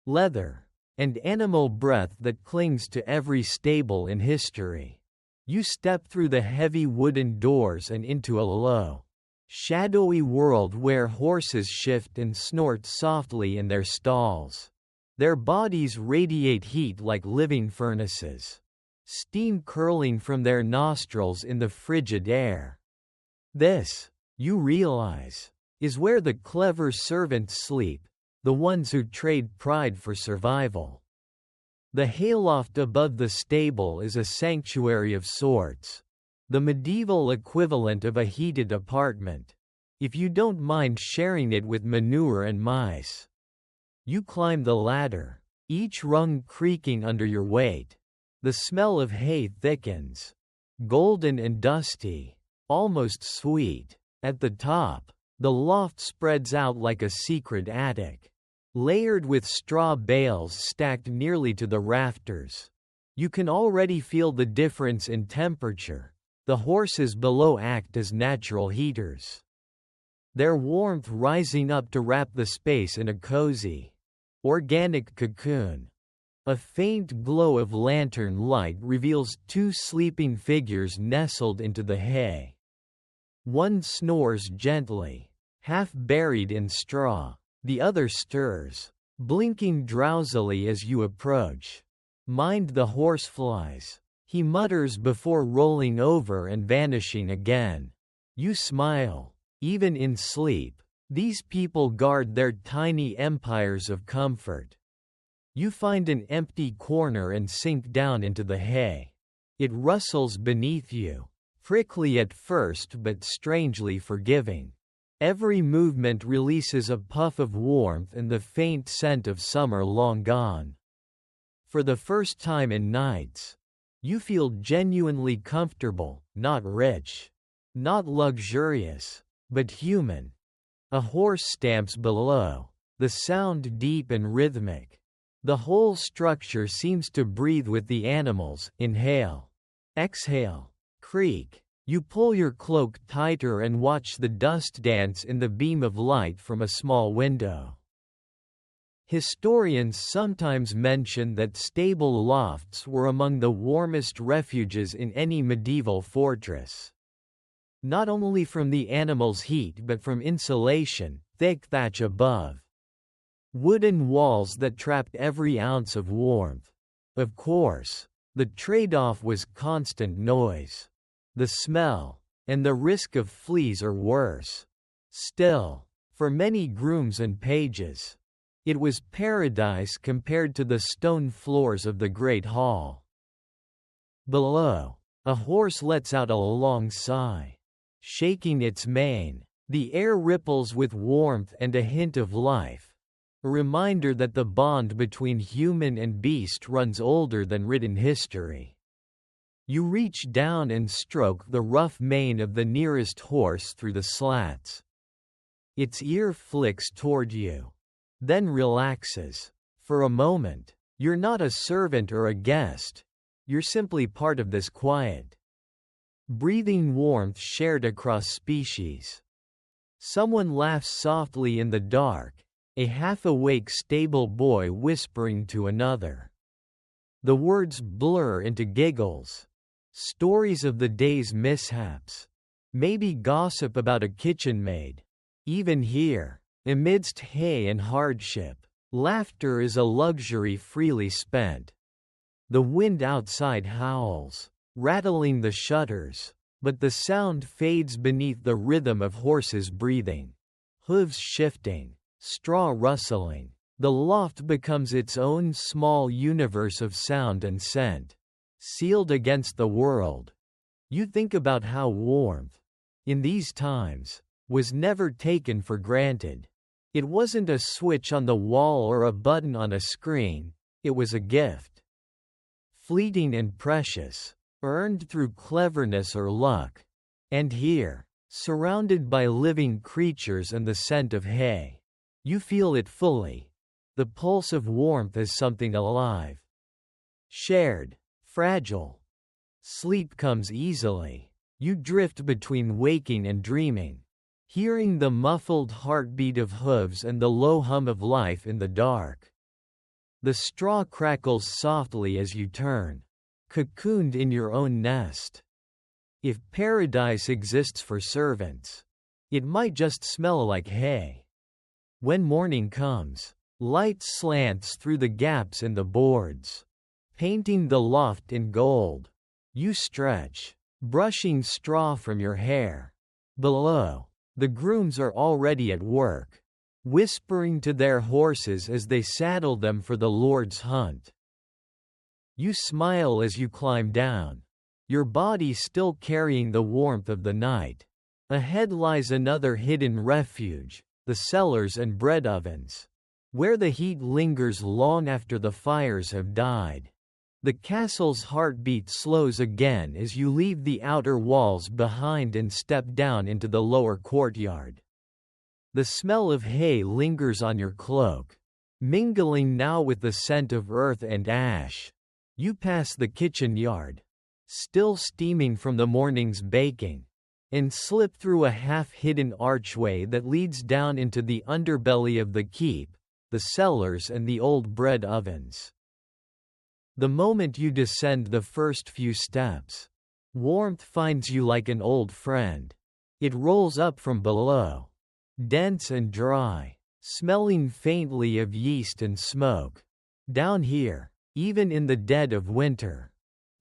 leather, and animal breath that clings to every stable in history. You step through the heavy wooden doors and into a low, shadowy world where horses shift and snort softly in their stalls. Their bodies radiate heat like living furnaces, steam curling from their nostrils in the frigid air. This, you realize, is where the clever servants sleep, the ones who trade pride for survival. The hayloft above the stable is a sanctuary of sorts, the medieval equivalent of a heated apartment, if you don't mind sharing it with manure and mice. You climb the ladder, each rung creaking under your weight. The smell of hay thickens, golden and dusty, almost sweet. At the top, the loft spreads out like a secret attic, layered with straw bales stacked nearly to the rafters. You can already feel the difference in temperature. The horses below act as natural heaters, their warmth rising up to wrap the space in a cozy, organic cocoon. A faint glow of lantern light reveals two sleeping figures nestled into the hay. One snores gently, half buried in straw. The other stirs, blinking drowsily as you approach. "Mind the horseflies," he mutters before rolling over and vanishing again. You smile. Even in sleep, these people guard their tiny empires of comfort. You find an empty corner and sink down into the hay. It rustles beneath you, prickly at first but strangely forgiving. Every movement releases a puff of warmth and the faint scent of summer long gone. For the first time in nights, you feel genuinely comfortable, not rich, not luxurious, but human. A horse stamps below, the sound deep and rhythmic. The whole structure seems to breathe with the animals. Inhale, exhale, creak. You pull your cloak tighter and watch the dust dance in the beam of light from a small window. Historians sometimes mention that stable lofts were among the warmest refuges in any medieval fortress. Not only from the animals' heat but from insulation, thick thatch above, wooden walls that trapped every ounce of warmth. Of course, the trade-off was constant noise, the smell, and the risk of fleas or worse. Still, for many grooms and pages, it was paradise compared to the stone floors of the great hall. Below, a horse lets out a long sigh, shaking its mane. The air ripples with warmth and a hint of life, a reminder that the bond between human and beast runs older than written history. You reach down and stroke the rough mane of the nearest horse through the slats. Its ear flicks toward you, then relaxes. For a moment, you're not a servant or a guest. You're simply part of this quiet, breathing warmth shared across species. Someone laughs softly in the dark, a half-awake stable boy whispering to another. The words blur into giggles. Stories of the day's mishaps. Maybe gossip about a kitchen maid. Even here, amidst hay and hardship, laughter is a luxury freely spent. The wind outside howls, rattling the shutters, but the sound fades beneath the rhythm of horses breathing, hooves shifting, straw rustling. The loft becomes its own small universe of sound and scent, sealed against the world. You think about how warmth, in these times, was never taken for granted. It wasn't a switch on the wall or a button on a screen, it was a gift. Fleeting and precious, earned through cleverness or luck. And here, surrounded by living creatures and the scent of hay, you feel it fully. The pulse of warmth is something alive, shared, fragile. Sleep comes easily. You drift between waking and dreaming, hearing the muffled heartbeat of hooves and the low hum of life in the dark. The straw crackles softly as you turn, cocooned in your own nest. If paradise exists for servants, It might just smell like hay. When morning comes, light slants through the gaps in the boards, painting the loft in gold. You stretch, brushing straw from your hair. Below, the grooms are already at work, whispering to their horses as they saddle them for the Lord's hunt. You smile as you climb down, your body still carrying the warmth of the night. Ahead lies another hidden refuge, the cellars and bread ovens, where the heat lingers long after the fires have died. The castle's heartbeat slows again as you leave the outer walls behind and step down into the lower courtyard. The smell of hay lingers on your cloak, mingling now with the scent of earth and ash. You pass the kitchen yard, still steaming from the morning's baking, and slip through a half-hidden archway that leads down into the underbelly of the keep, the cellars and the old bread ovens. The moment you descend the first few steps, warmth finds you like an old friend. It rolls up from below, dense and dry, smelling faintly of yeast and smoke. Down here, even in the dead of winter,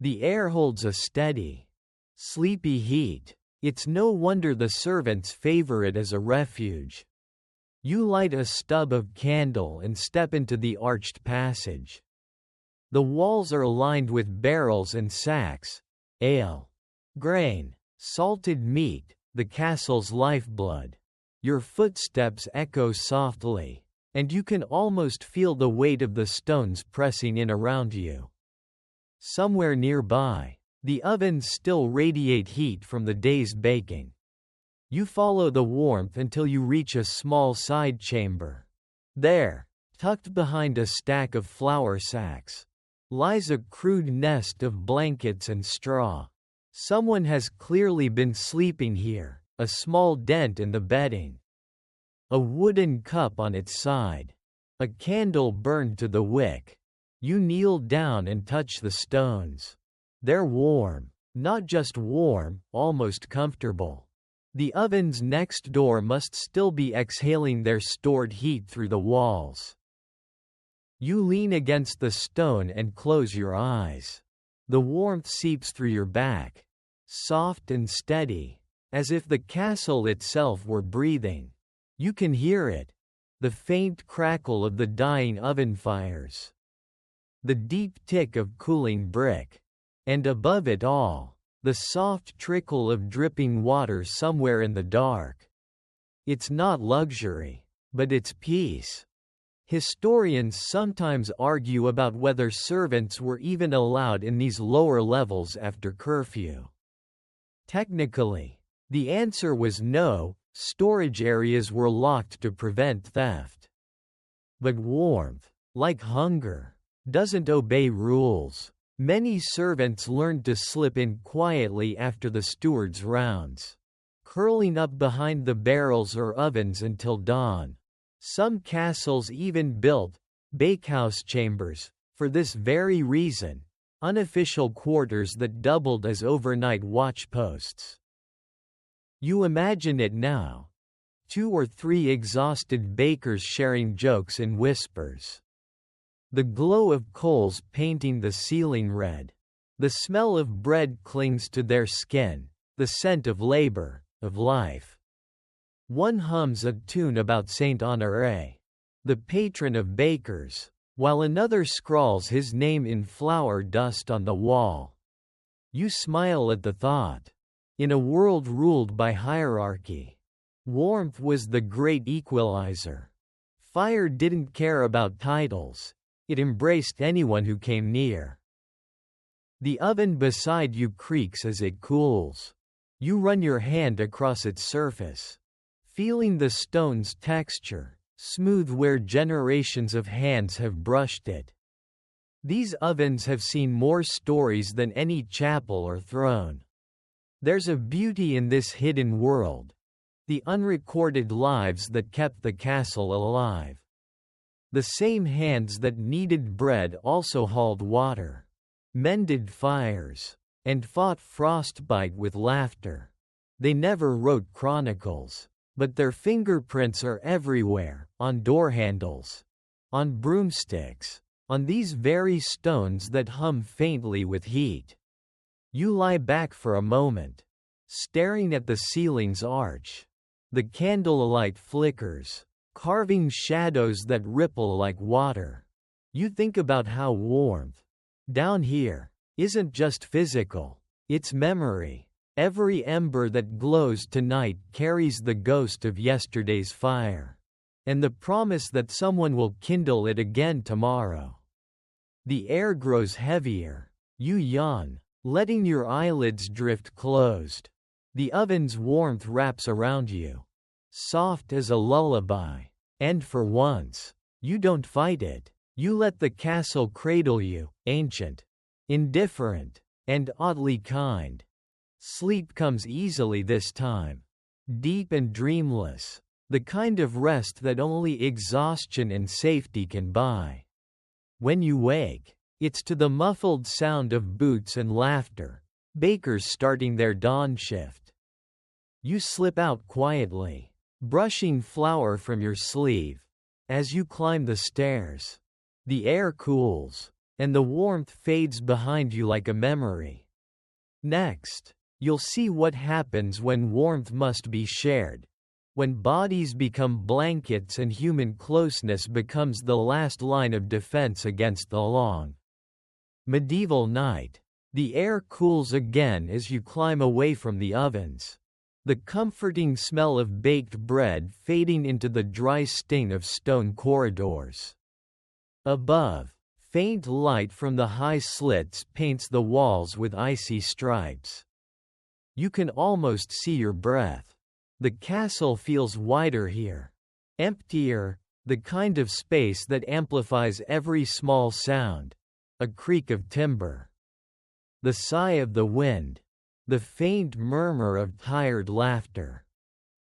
the air holds a steady, sleepy heat. It's no wonder the servants favor it as a refuge. You light a stub of candle and step into the arched passage. The walls are lined with barrels and sacks, ale, grain, salted meat, the castle's lifeblood. Your footsteps echo softly, and you can almost feel the weight of the stones pressing in around you. Somewhere nearby, the ovens still radiate heat from the day's baking. You follow the warmth until you reach a small side chamber. There, tucked behind a stack of flour sacks, lies a crude nest of blankets and straw. Someone has clearly been sleeping here, a small dent in the bedding. A wooden cup on its side. A candle burned to the wick. You kneel down and touch the stones. They're warm, not just warm, almost comfortable. The ovens next door must still be exhaling their stored heat through the walls. You lean against the stone and close your eyes. The warmth seeps through your back, soft and steady, as if the castle itself were breathing. You can hear it, the faint crackle of the dying oven fires, the deep tick of cooling brick, and above it all, the soft trickle of dripping water somewhere in the dark. It's not luxury, but it's peace. Historians sometimes argue about whether servants were even allowed in these lower levels after curfew. Technically, the answer was no. Storage areas were locked to prevent theft. But warmth, like hunger, doesn't obey rules. Many servants learned to slip in quietly after the steward's rounds, curling up behind the barrels or ovens until dawn. Some castles even built bakehouse chambers, for this very reason, unofficial quarters that doubled as overnight watch posts. You imagine it now. 2 or 3 exhausted bakers sharing jokes in whispers. The glow of coals painting the ceiling red. The smell of bread clings to their skin, the scent of labor, of life. One hums a tune about Saint Honoré, the patron of bakers, while another scrawls his name in flour dust on the wall. You smile at the thought. In a world ruled by hierarchy, warmth was the great equalizer. Fire didn't care about titles. It embraced anyone who came near. The oven beside you creaks as it cools. You run your hand across its surface, feeling the stone's texture, smooth where generations of hands have brushed it. These ovens have seen more stories than any chapel or throne. There's a beauty in this hidden world, the unrecorded lives that kept the castle alive. The same hands that kneaded bread also hauled water, mended fires, and fought frostbite with laughter. They never wrote chronicles. But their fingerprints are everywhere, on door handles, on broomsticks, on these very stones that hum faintly with heat. You lie back for a moment, staring at the ceiling's arch. The candlelight flickers, carving shadows that ripple like water. You think about how warmth, down here, isn't just physical, it's memory. Every ember that glows tonight carries the ghost of yesterday's fire, and the promise that someone will kindle it again tomorrow. The air grows heavier. You yawn, letting your eyelids drift closed. The oven's warmth wraps around you, soft as a lullaby. And for once, you don't fight it. You let the castle cradle you, ancient, indifferent, and oddly kind. Sleep comes easily this time, deep and dreamless, the kind of rest that only exhaustion and safety can buy. When you wake, it's to the muffled sound of boots and laughter, bakers starting their dawn shift. You slip out quietly, brushing flour from your sleeve. As you climb the stairs, the air cools, and the warmth fades behind you like a memory. Next, you'll see what happens when warmth must be shared, when bodies become blankets and human closeness becomes the last line of defense against the long, medieval night. The air cools again as you climb away from the ovens, the comforting smell of baked bread fading into the dry sting of stone corridors. Above, faint light from the high slits paints the walls with icy stripes. You can almost see your breath. The castle feels wider here, emptier, the kind of space that amplifies every small sound, a creak of timber, the sigh of the wind, the faint murmur of tired laughter.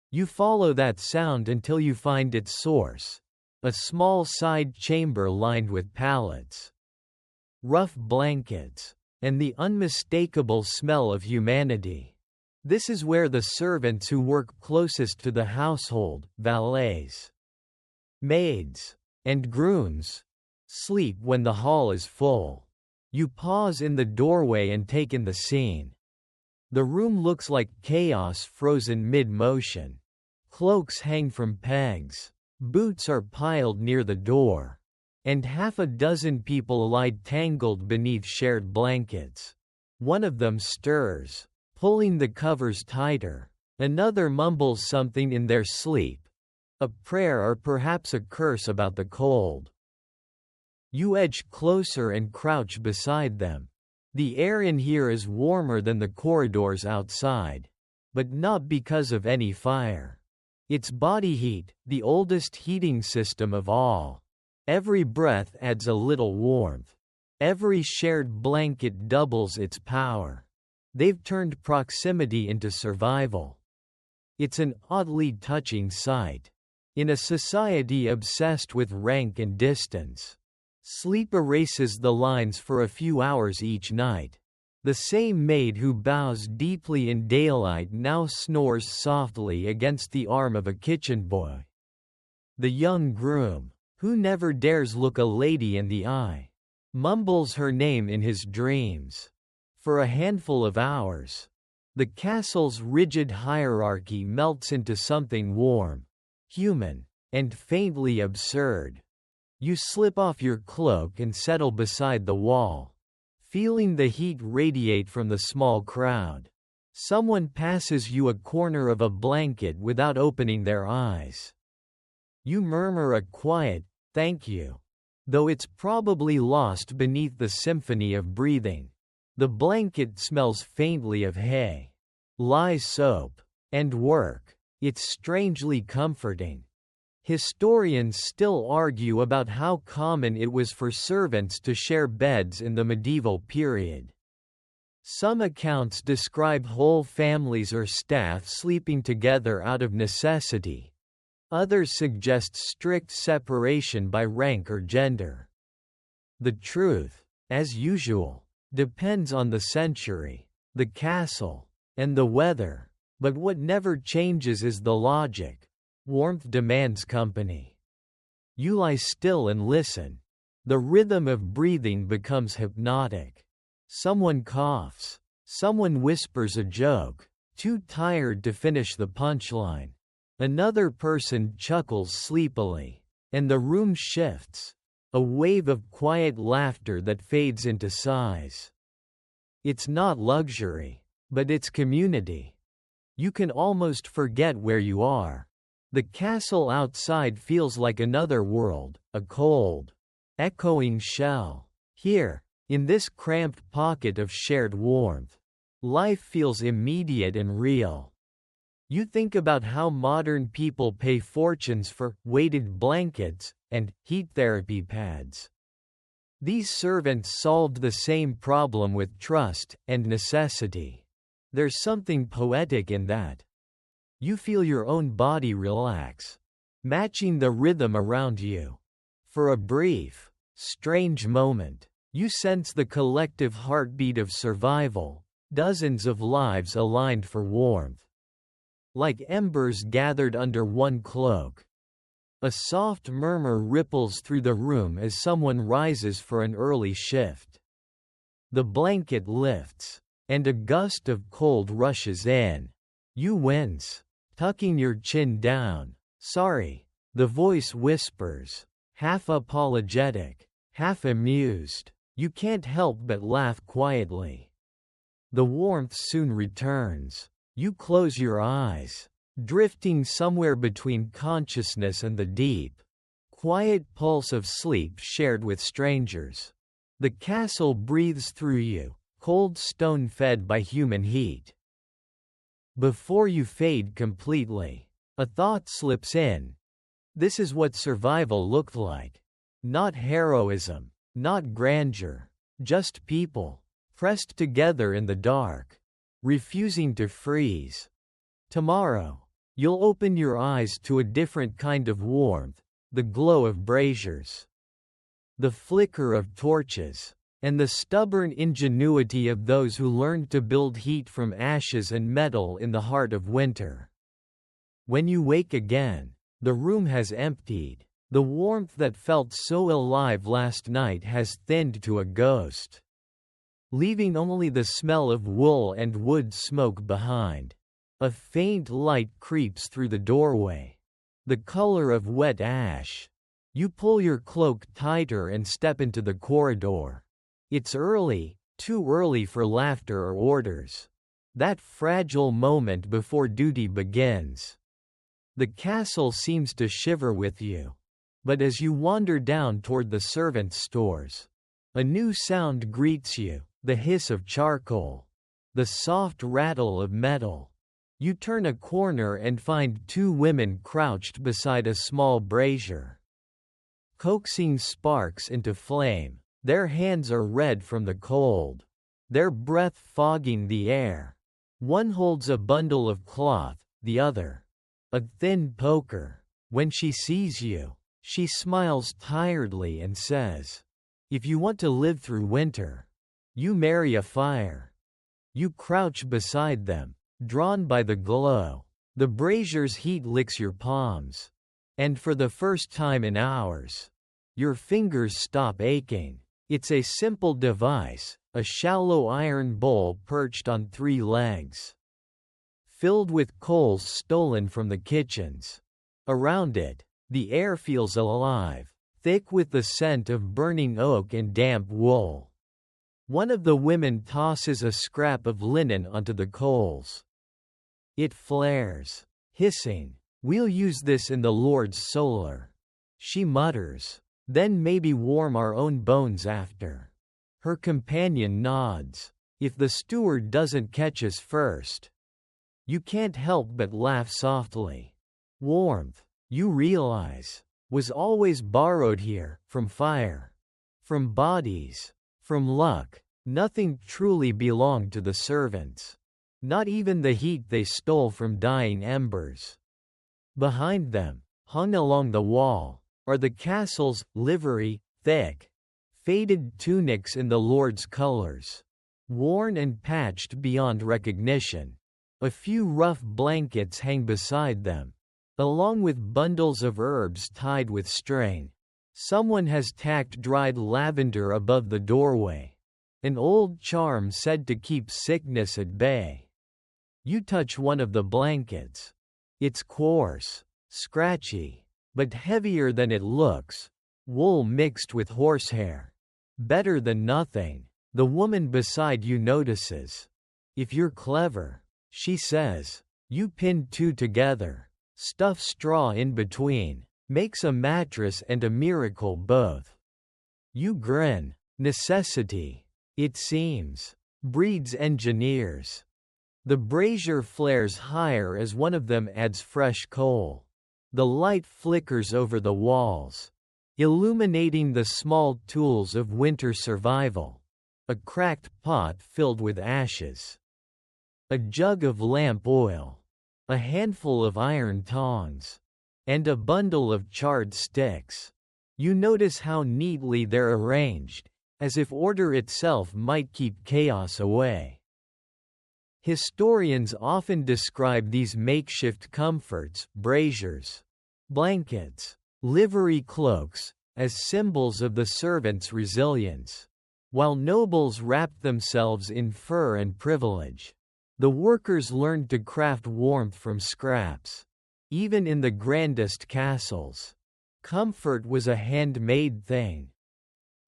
You follow that sound until you find its source, a small side chamber lined with pallets, rough blankets, and the unmistakable smell of humanity. This is where the servants who work closest to the household, valets, maids, and grooms, sleep when the hall is full. You pause in the doorway and take in the scene. The room looks like chaos frozen mid-motion. Cloaks hang from pegs, boots are piled near the door, and half a dozen people lie tangled beneath shared blankets. One of them stirs, pulling the covers tighter. Another mumbles something in their sleep, a prayer or perhaps a curse about the cold. You edge closer and crouch beside them. The air in here is warmer than the corridors outside, but not because of any fire. It's body heat, the oldest heating system of all. Every breath adds a little warmth. Every shared blanket doubles its power. They've turned proximity into survival. It's an oddly touching sight. In a society obsessed with rank and distance, sleep erases the lines for a few hours each night. The same maid who bows deeply in daylight now snores softly against the arm of a kitchen boy. The young groom, who never dares look a lady in the eye, mumbles her name in his dreams. For a handful of hours, the castle's rigid hierarchy melts into something warm, human, and faintly absurd. You slip off your cloak and settle beside the wall, feeling the heat radiate from the small crowd. Someone passes you a corner of a blanket without opening their eyes. You murmur a quiet, "Thank you," though it's probably lost beneath the symphony of breathing. The blanket smells faintly of hay, lye soap, and work. It's strangely comforting. Historians still argue about how common it was for servants to share beds in the medieval period. Some accounts describe whole families or staff sleeping together out of necessity. Others suggest strict separation by rank or gender. The truth, as usual, depends on the century, the castle, and the weather. But what never changes is the logic. Warmth demands company. You lie still and listen. The rhythm of breathing becomes hypnotic. Someone coughs. Someone whispers a joke, too tired to finish the punchline. Another person chuckles sleepily, and the room shifts, a wave of quiet laughter that fades into sighs. It's not luxury, but it's community. You can almost forget where you are. The castle outside feels like another world, a cold, echoing shell. Here, in this cramped pocket of shared warmth, life feels immediate and real. You think about how modern people pay fortunes for weighted blankets and heat therapy pads. These servants solved the same problem with trust and necessity. There's something poetic in that. You feel your own body relax, matching the rhythm around you. For a brief, strange moment, you sense the collective heartbeat of survival, dozens of lives aligned for warmth. Like embers gathered under one cloak. A soft murmur ripples through the room as someone rises for an early shift. The blanket lifts, and a gust of cold rushes in. You wince, tucking your chin down. Sorry, the voice whispers, half apologetic, half amused. You can't help but laugh quietly. The warmth soon returns. You close your eyes, drifting somewhere between consciousness and the deep, quiet pulse of sleep shared with strangers. The castle breathes through you, cold stone fed by human heat. Before you fade completely, a thought slips in. This is what survival looked like. Not heroism, not grandeur, just people, pressed together in the dark, refusing to freeze. Tomorrow, you'll open your eyes to a different kind of warmth, the glow of braziers, the flicker of torches, and the stubborn ingenuity of those who learned to build heat from ashes and metal in the heart of winter. When you wake again, the room has emptied. The warmth that felt so alive last night has thinned to a ghost, leaving only the smell of wool and wood smoke behind. A faint light creeps through the doorway, the color of wet ash. You pull your cloak tighter and step into the corridor. It's early, too early for laughter or orders. That fragile moment before duty begins. The castle seems to shiver with you. But as you wander down toward the servants' stores, a new sound greets you, the hiss of charcoal, the soft rattle of metal. You turn a corner and find two women crouched beside a small brazier, coaxing sparks into flame. Their hands are red from the cold, their breath fogging the air. One holds a bundle of cloth, the other, a thin poker. When she sees you, she smiles tiredly and says, "If you want to live through winter, you marry a fire." You crouch beside them, drawn by the glow. The brazier's heat licks your palms. And for the first time in hours, your fingers stop aching. It's a simple device, a shallow iron bowl perched on 3 legs, filled with coals stolen from the kitchens. Around it, the air feels alive, thick with the scent of burning oak and damp wool. One of the women tosses a scrap of linen onto the coals. It flares, hissing. "We'll use this in the Lord's solar," she mutters. "Then maybe warm our own bones after." Her companion nods. "If the steward doesn't catch us first." You can't help but laugh softly. Warmth, you realize, was always borrowed here, from fire, from bodies, from luck. Nothing truly belonged to the servants. Not even the heat they stole from dying embers. Behind them, hung along the wall, are the castle's livery, thick, faded tunics in the Lord's colors, worn and patched beyond recognition. A few rough blankets hang beside them, along with bundles of herbs tied with string. Someone has tacked dried lavender above the doorway, an old charm said to keep sickness at bay. You touch one of the blankets. It's coarse, scratchy, but heavier than it looks, wool mixed with horsehair. Better than nothing, the woman beside you notices. If you're clever, she says, you pin two together, stuff straw in between, makes a mattress and a miracle both. You grin. Necessity, it seems, breeds engineers. The brazier flares higher as one of them adds fresh coal. The light flickers over the walls, illuminating the small tools of winter survival. A cracked pot filled with ashes. A jug of lamp oil. A handful of iron tongs. And a bundle of charred sticks. You notice how neatly they're arranged, as if order itself might keep chaos away. Historians often describe these makeshift comforts, braziers, blankets, livery cloaks, as symbols of the servants' resilience. While nobles wrapped themselves in fur and privilege, the workers learned to craft warmth from scraps. Even in the grandest castles, comfort was a handmade thing.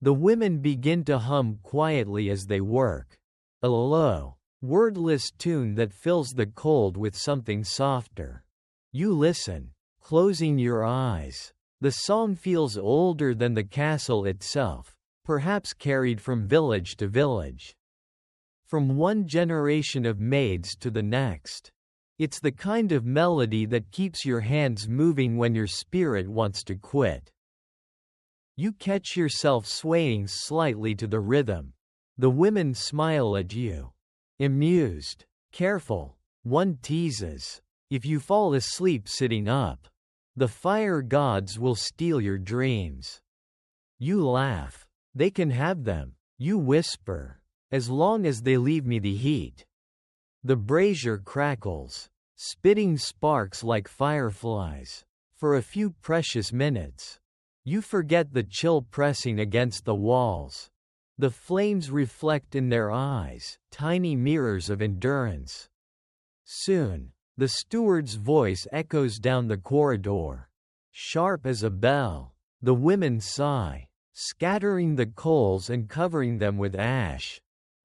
The women begin to hum quietly as they work, a low, wordless tune that fills the cold with something softer. You listen, closing your eyes. The song feels older than the castle itself, perhaps carried from village to village, from one generation of maids to the next. It's the kind of melody that keeps your hands moving when your spirit wants to quit. You catch yourself swaying slightly to the rhythm. The women smile at you. Amused. Careful, one teases. If you fall asleep sitting up, the fire gods will steal your dreams. You laugh. They can have them. You whisper. As long as they leave me the heat. The brazier crackles, spitting sparks like fireflies. For a few precious minutes, you forget the chill pressing against the walls. The flames reflect in their eyes, tiny mirrors of endurance. Soon, the steward's voice echoes down the corridor. Sharp as a bell, the women sigh, scattering the coals and covering them with ash.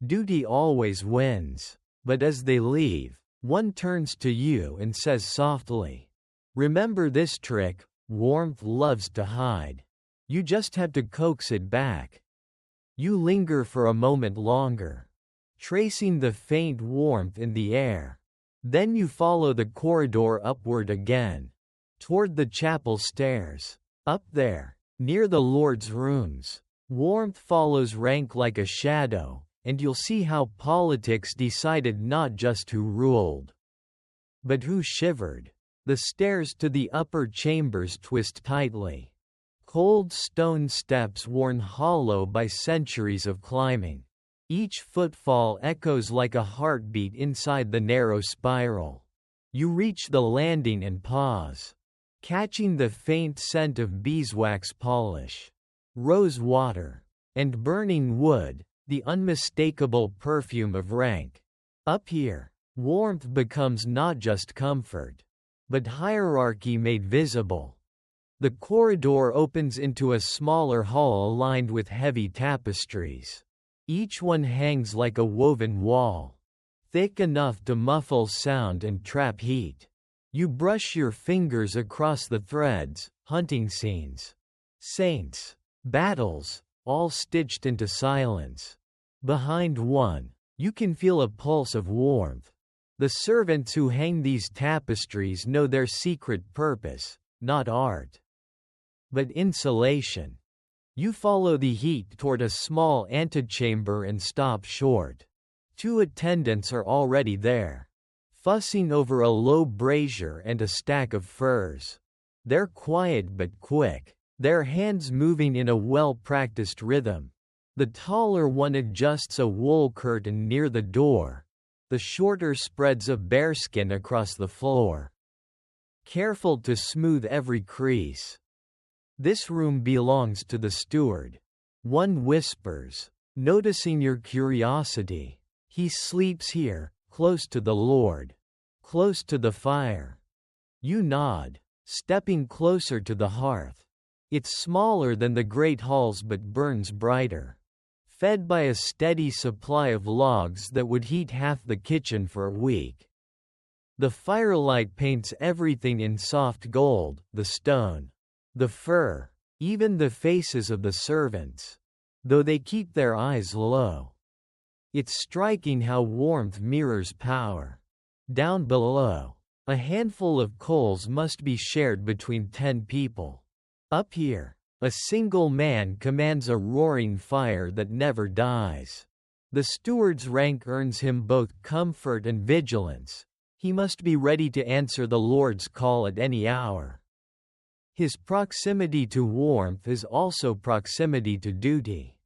Duty always wins. But as they leave, one turns to you and says softly, "Remember this trick, warmth loves to hide. You just have to coax it back." You linger for a moment longer, tracing the faint warmth in the air. Then you follow the corridor upward again, toward the chapel stairs. Up there, near the Lord's rooms, warmth follows rank like a shadow. And you'll see how politics decided not just who ruled, but who shivered. The stairs to the upper chambers twist tightly. Cold stone steps worn hollow by centuries of climbing. Each footfall echoes like a heartbeat inside the narrow spiral. You reach the landing and pause, catching the faint scent of beeswax polish, rose water, and burning wood. The unmistakable perfume of rank. Up here, warmth becomes not just comfort, but hierarchy made visible. The corridor opens into a smaller hall lined with heavy tapestries. Each one hangs like a woven wall, thick enough to muffle sound and trap heat. You brush your fingers across the threads, hunting scenes, saints, battles, all stitched into silence. Behind one, you can feel a pulse of warmth. The servants who hang these tapestries know their secret purpose, not art, but insulation. You follow the heat toward a small antechamber and stop short. Two attendants are already there, fussing over a low brazier and a stack of furs. They're quiet but quick, their hands moving in a well-practiced rhythm. The taller one adjusts a wool curtain near the door, the shorter spreads of bearskin across the floor. Careful to smooth every crease. This room belongs to the steward. One whispers, noticing your curiosity. He sleeps here, close to the Lord. Close to the fire. You nod, stepping closer to the hearth. It's smaller than the great halls but burns brighter. Fed by a steady supply of logs that would heat half the kitchen for a week. The firelight paints everything in soft gold, the stone, the fur, even the faces of the servants, though they keep their eyes low. It's striking how warmth mirrors power. Down below, a handful of coals must be shared between 10 people. Up here, a single man commands a roaring fire that never dies. The steward's rank earns him both comfort and vigilance. He must be ready to answer the Lord's call at any hour. His proximity to warmth is also proximity to duty.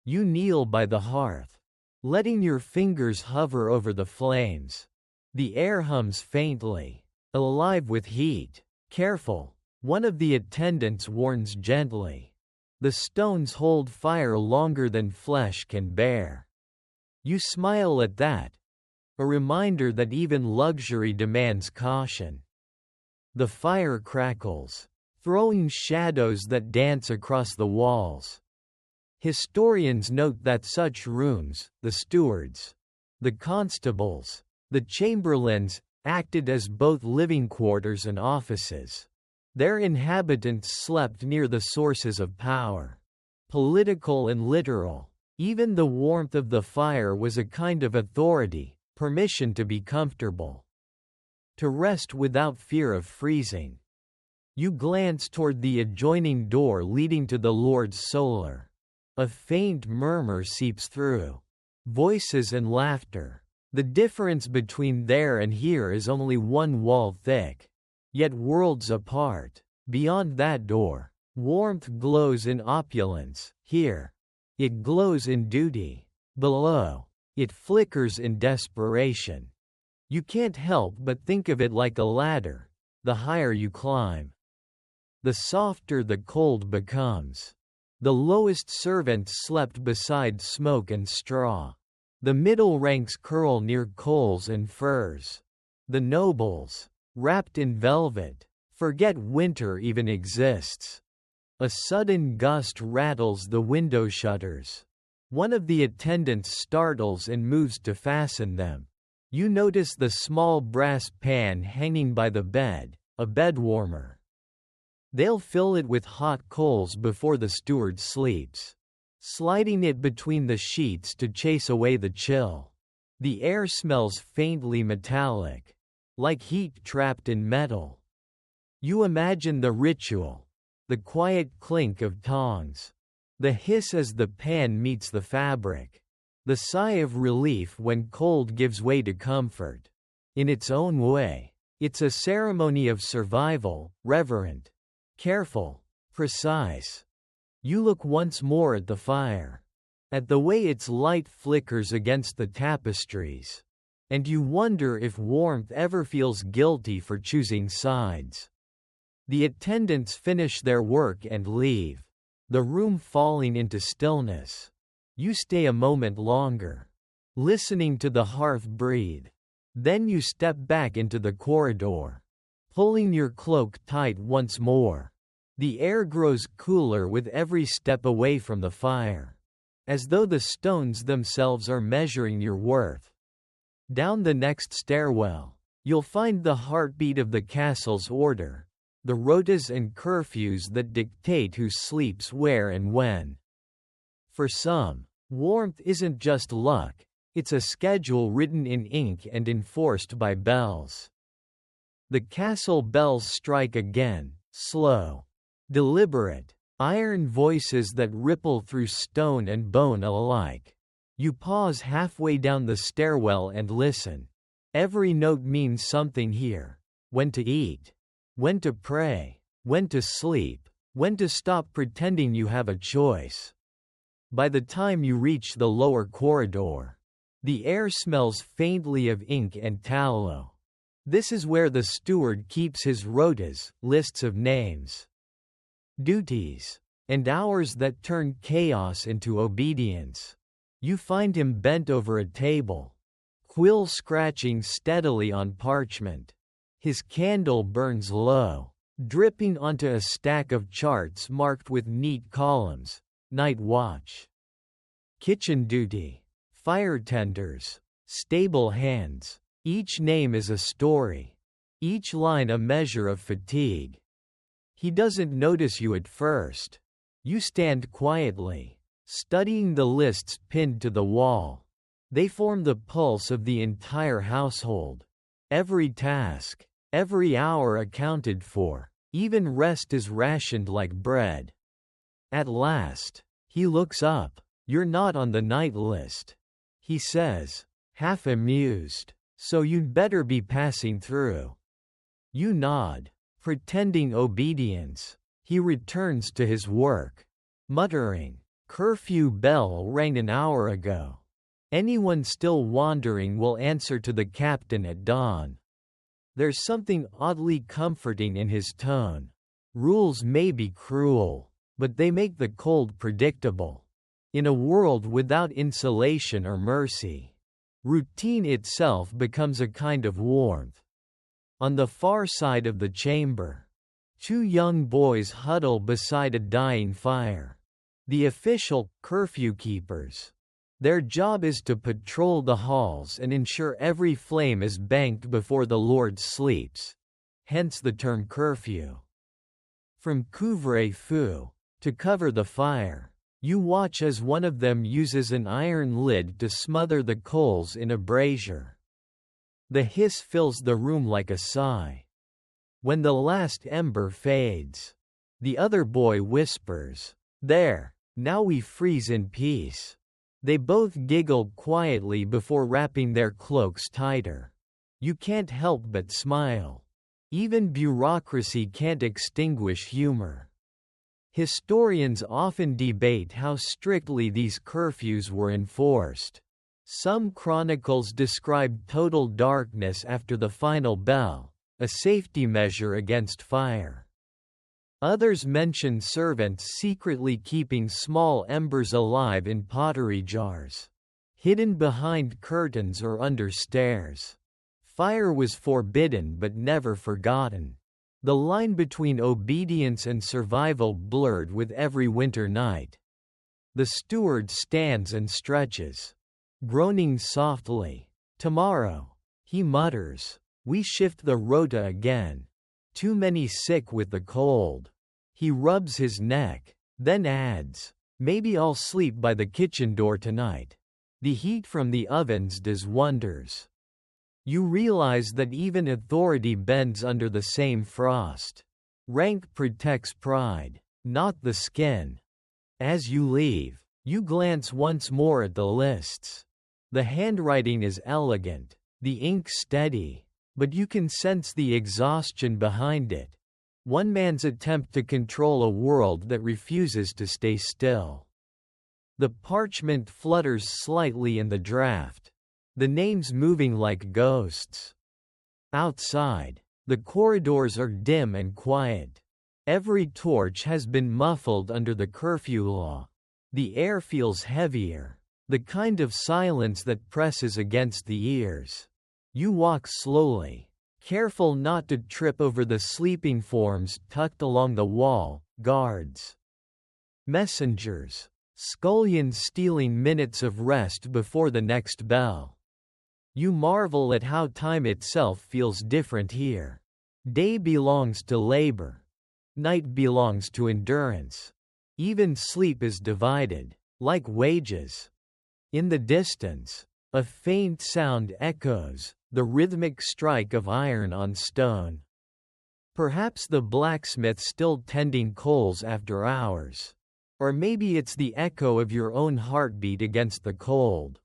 You kneel by the hearth, letting your fingers hover over the flames. The air hums faintly, alive with heat. Careful, one of the attendants warns gently. The stones hold fire longer than flesh can bear. You smile at that, a reminder that even luxury demands caution. The fire crackles, throwing shadows that dance across the walls. Historians note that such rooms, the stewards, the constables, the chamberlains, acted as both living quarters and offices. Their inhabitants slept near the sources of power, political and literal. Even the warmth of the fire was a kind of authority, permission to be comfortable, to rest without fear of freezing. You glance toward the adjoining door leading to the Lord's solar. A faint murmur seeps through. Voices and laughter. The difference between there and here is only one wall thick. Yet worlds apart. Beyond that door, warmth glows in opulence. Here, it glows in duty. Below, it flickers in desperation. You can't help but think of it like a ladder. The higher you climb, the softer the cold becomes. The lowest servants slept beside smoke and straw. The middle ranks curl near coals and furs. The nobles, wrapped in velvet, forget winter even exists. A sudden gust rattles the window shutters. One of the attendants startles and moves to fasten them. You notice the small brass pan hanging by the bed, a bed warmer. They'll fill it with hot coals before the steward sleeps, sliding it between the sheets to chase away the chill. The air smells faintly metallic, like heat trapped in metal. You imagine the ritual, the quiet clink of tongs, the hiss as the pan meets the fabric, the sigh of relief when cold gives way to comfort. In its own way, it's a ceremony of survival, reverent, careful, precise. You look once more at the fire, at the way its light flickers against the tapestries, and you wonder if warmth ever feels guilty for choosing sides. The attendants finish their work and leave, the room falling into stillness. You stay a moment longer, listening to the hearth breathe. Then you step back into the corridor, pulling your cloak tight once more. The air grows cooler with every step away from the fire, as though the stones themselves are measuring your worth. Down the next stairwell, you'll find the heartbeat of the castle's order, the rotas and curfews that dictate who sleeps where and when. For some, warmth isn't just luck, it's a schedule written in ink and enforced by bells. The castle bells strike again, slow, deliberate, iron voices that ripple through stone and bone alike. You pause halfway down the stairwell and listen. Every note means something here. When to eat, when to pray, when to sleep, when to stop pretending you have a choice. By the time you reach the lower corridor, The air smells faintly of ink and tallow. This is where the steward keeps his rotas, lists of names, duties, and hours that turn chaos into obedience. You find him bent over a table, quill scratching steadily on parchment. His candle burns low, dripping onto a stack of charts marked with neat columns. Night watch, kitchen duty, fire tenders, stable hands. Each name is a story, each line a measure of fatigue. He doesn't notice you at first. You stand quietly, studying the lists pinned to the wall. They form the pulse of the entire household. Every task, every hour accounted for, even rest is rationed like bread. At last, he looks up. You're not on the night list, he says, half amused. So you'd better be passing through. You nod, pretending obedience. He returns to his work, muttering, "Curfew bell rang an hour ago. Anyone still wandering will answer to the captain at dawn." There's something oddly comforting in his tone. Rules may be cruel, but they make the cold predictable. In a world without insulation or mercy, routine itself becomes a kind of warmth. On the far side of the chamber, two young boys huddle beside a dying fire. The official curfew keepers. Their job is to patrol the halls and ensure every flame is banked before the Lord sleeps. Hence the term curfew. From couvre-feu, to cover the fire, you watch as one of them uses an iron lid to smother the coals in a brazier. The hiss fills the room like a sigh. When the last ember fades, the other boy whispers, "There, now we freeze in peace." They both giggle quietly before wrapping their cloaks tighter. You can't help but smile. Even bureaucracy can't extinguish humor. Historians often debate how strictly these curfews were enforced. Some chronicles describe total darkness after the final bell, a safety measure against fire. Others mention servants secretly keeping small embers alive in pottery jars, hidden behind curtains or under stairs. Fire was forbidden but never forgotten. The line between obedience and survival blurred with every winter night. The steward stands and stretches, groaning softly. "Tomorrow," he mutters, "we shift the rota again. Too many sick with the cold." He rubs his neck, then adds, "Maybe I'll sleep by the kitchen door tonight. The heat from the ovens does wonders." You realize that even authority bends under the same frost. Rank protects pride, not the skin. As you leave, you glance once more at the lists. The handwriting is elegant, the ink steady, but you can sense the exhaustion behind it. One man's attempt to control a world that refuses to stay still. The parchment flutters slightly in the draft, the names moving like ghosts. Outside, the corridors are dim and quiet. Every torch has been muffled under the curfew law. The air feels heavier, the kind of silence that presses against the ears. You walk slowly, careful not to trip over the sleeping forms tucked along the wall, guards, messengers, scullions stealing minutes of rest before the next bell. You marvel at how time itself feels different here. Day belongs to labor. Night belongs to endurance. Even sleep is divided, like wages. In the distance, a faint sound echoes, the rhythmic strike of iron on stone. Perhaps the blacksmith still tending coals after hours. Or maybe it's the echo of your own heartbeat against the cold.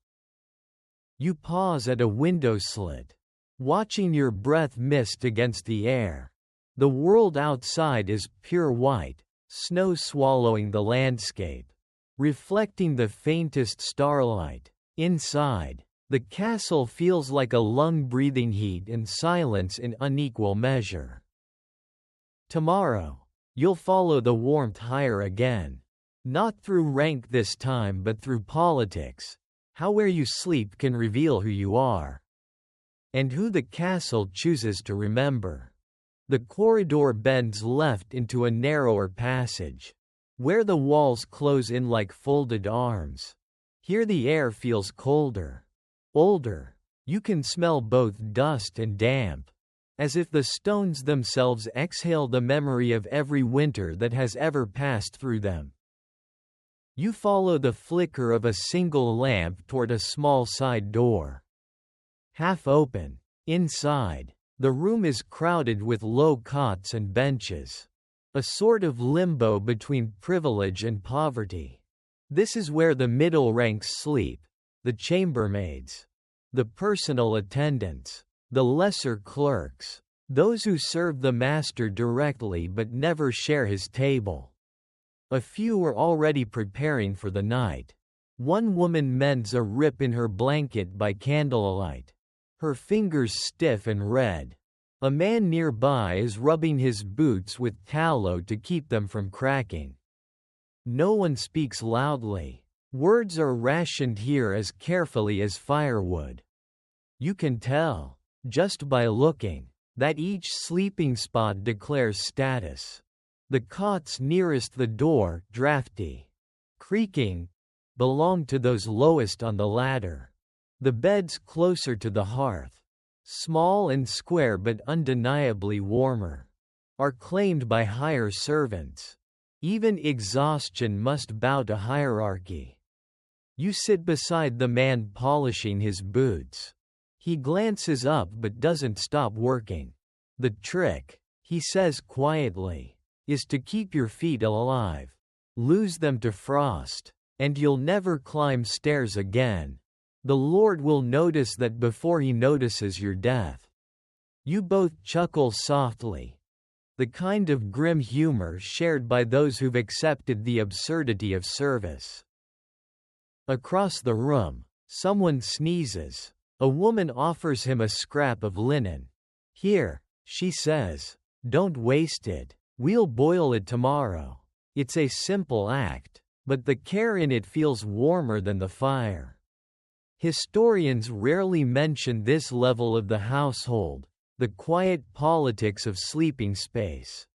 You pause at a window slit, watching your breath mist against the air. The world outside is pure white, snow swallowing the landscape, reflecting the faintest starlight. Inside, The castle feels like a lung breathing heat and silence in unequal measure. Tomorrow, you'll follow the warmth higher again. Not through rank this time but through politics. How where you sleep can reveal who you are. And who the castle chooses to remember. The corridor bends left into a narrower passage, where the walls close in like folded arms. Here the air feels colder, older. You can smell both dust and damp, as if the stones themselves exhale the memory of every winter that has ever passed through them. You follow the flicker of a single lamp toward a small side door. Half open. Inside, the room is crowded with low cots and benches. A sort of limbo between privilege and poverty. This is where the middle ranks sleep, the chambermaids, the personal attendants, the lesser clerks, those who serve the master directly but never share his table. A few are already preparing for the night. One woman mends a rip in her blanket by candlelight, her fingers stiff and red. A man nearby is rubbing his boots with tallow to keep them from cracking. No one speaks loudly. Words are rationed here as carefully as firewood. You can tell, just by looking, that each sleeping spot declares status. The cots nearest the door, drafty, creaking, belong to those lowest on the ladder. The beds closer to the hearth, small and square but undeniably warmer, are claimed by higher servants. Even exhaustion must bow to hierarchy. You sit beside the man polishing his boots. He glances up but doesn't stop working. The trick, he says quietly, is to keep your feet alive. Lose them to frost, and you'll never climb stairs again. The Lord will notice that before he notices your death. You both chuckle softly. The kind of grim humor shared by those who've accepted the absurdity of service. Across the room, someone sneezes. A woman offers him a scrap of linen. Here, she says, don't waste it. We'll boil it tomorrow. It's a simple act, but the care in it feels warmer than the fire. Historians rarely mention this level of the household, the quiet politics of sleeping space.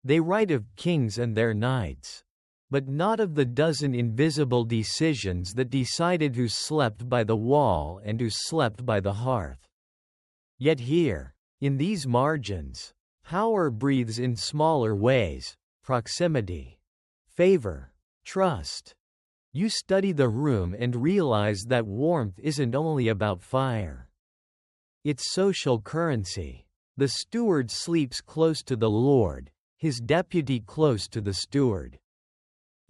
They write of kings and their knights, but not of the dozen invisible decisions that decided who slept by the wall and who slept by the hearth. Yet here, in these margins, power breathes in smaller ways: proximity, favor, trust. You study the room and realize that warmth isn't only about fire. It's social currency. The steward sleeps close to the Lord, his deputy close to the steward.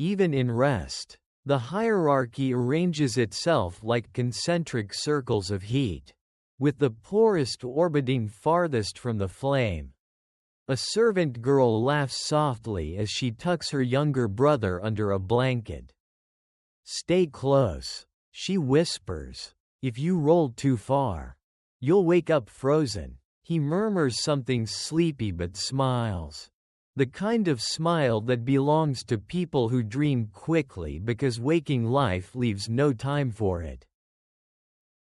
Even in rest, the hierarchy arranges itself like concentric circles of heat, with the poorest orbiting farthest from the flame. A servant girl laughs softly as she tucks her younger brother under a blanket. Stay close, she whispers. If you roll too far, you'll wake up frozen. He murmurs something sleepy but smiles. The kind of smile that belongs to people who dream quickly because waking life leaves no time for it.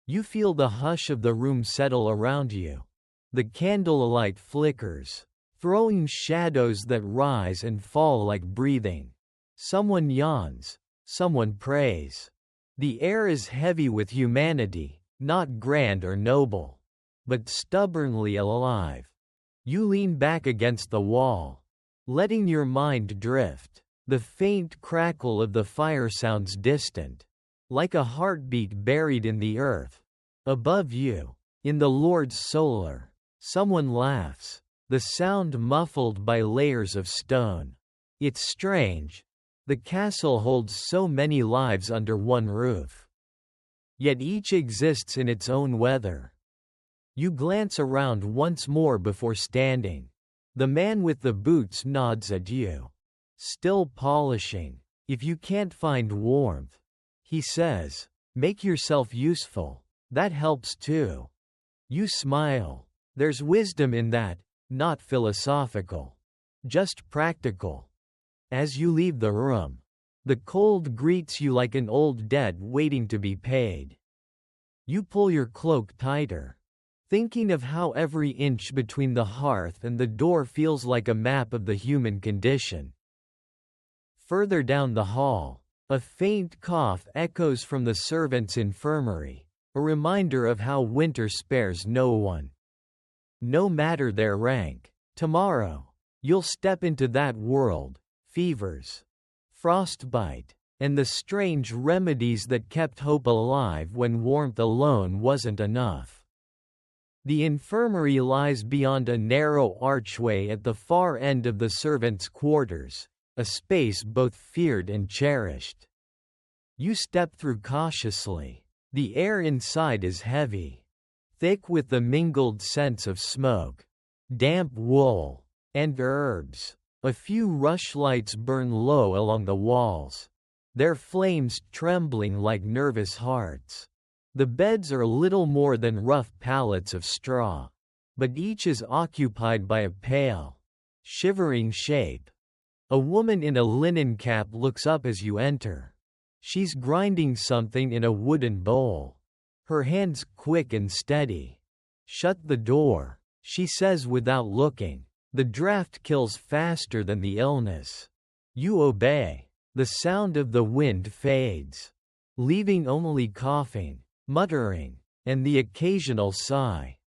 You feel the hush of the room settle around you. The candlelight flickers, throwing shadows that rise and fall like breathing. Someone yawns. Someone prays. The air is heavy with humanity, not grand or noble, but stubbornly alive. You lean back against the wall, letting your mind drift. The faint crackle of the fire sounds distant, like a heartbeat buried in the earth. Above you, in the Lord's solar, someone laughs, the sound muffled by layers of stone. It's strange. The castle holds so many lives under one roof. Yet each exists in its own weather. You glance around once more before standing. The man with the boots nods at you. Still polishing. If you can't find warmth, he says, make yourself useful. That helps too. You smile. There's wisdom in that, not philosophical. Just practical. As you leave the room, the cold greets you like an old debt waiting to be paid. You pull your cloak tighter, thinking of how every inch between the hearth and the door feels like a map of the human condition. Further down the hall, a faint cough echoes from the servants' infirmary, a reminder of how winter spares no one. No matter their rank, tomorrow, you'll step into that world, fevers, frostbite, and the strange remedies that kept hope alive when warmth alone wasn't enough. The infirmary lies beyond a narrow archway at the far end of the servants' quarters, a space both feared and cherished. You step through cautiously. The air inside is heavy, thick with the mingled scents of smoke, damp wool, and herbs. A few rushlights burn low along the walls, their flames trembling like nervous hearts. The beds are little more than rough pallets of straw, but each is occupied by a pale, shivering shape. A woman in a linen cap looks up as you enter. She's grinding something in a wooden bowl, her hands quick and steady. "Shut the door," she says without looking. "The draft kills faster than the illness." You obey. The sound of the wind fades, leaving only coughing, muttering, and the occasional sigh.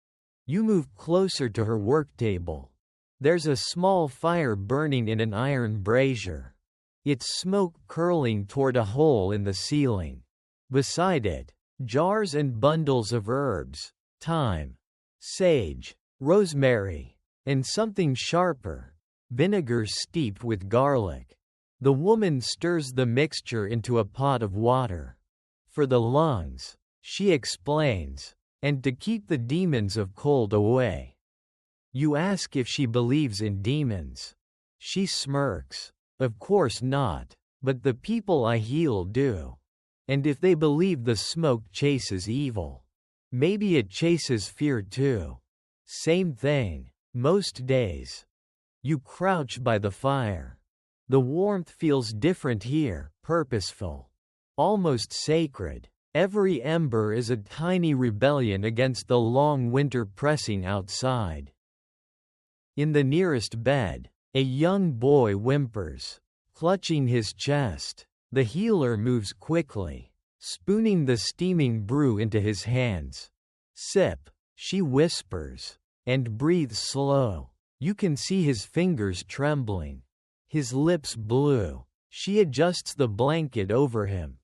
You move closer to her work table. There's a small fire burning in an iron brazier, its smoke curling toward a hole in the ceiling. Beside it, jars and bundles of herbs, thyme, sage, rosemary, and something sharper, vinegar steeped with garlic. The woman stirs the mixture into a pot of water. "For the lungs," she explains, "and to keep the demons of cold away." You ask if she believes in demons. She smirks. "Of course not, but the people I heal do. And if they believe the smoke chases evil, maybe it chases fear too. Same thing, most days." You crouch by the fire. The warmth feels different here, purposeful, almost sacred. Every ember is a tiny rebellion against the long winter pressing outside. In the nearest bed, a young boy whimpers, clutching his chest. The healer moves quickly, spooning the steaming brew into his hands. "Sip," she whispers, "and breathe slow." You can see his fingers trembling, his lips blue. She adjusts the blanket over him,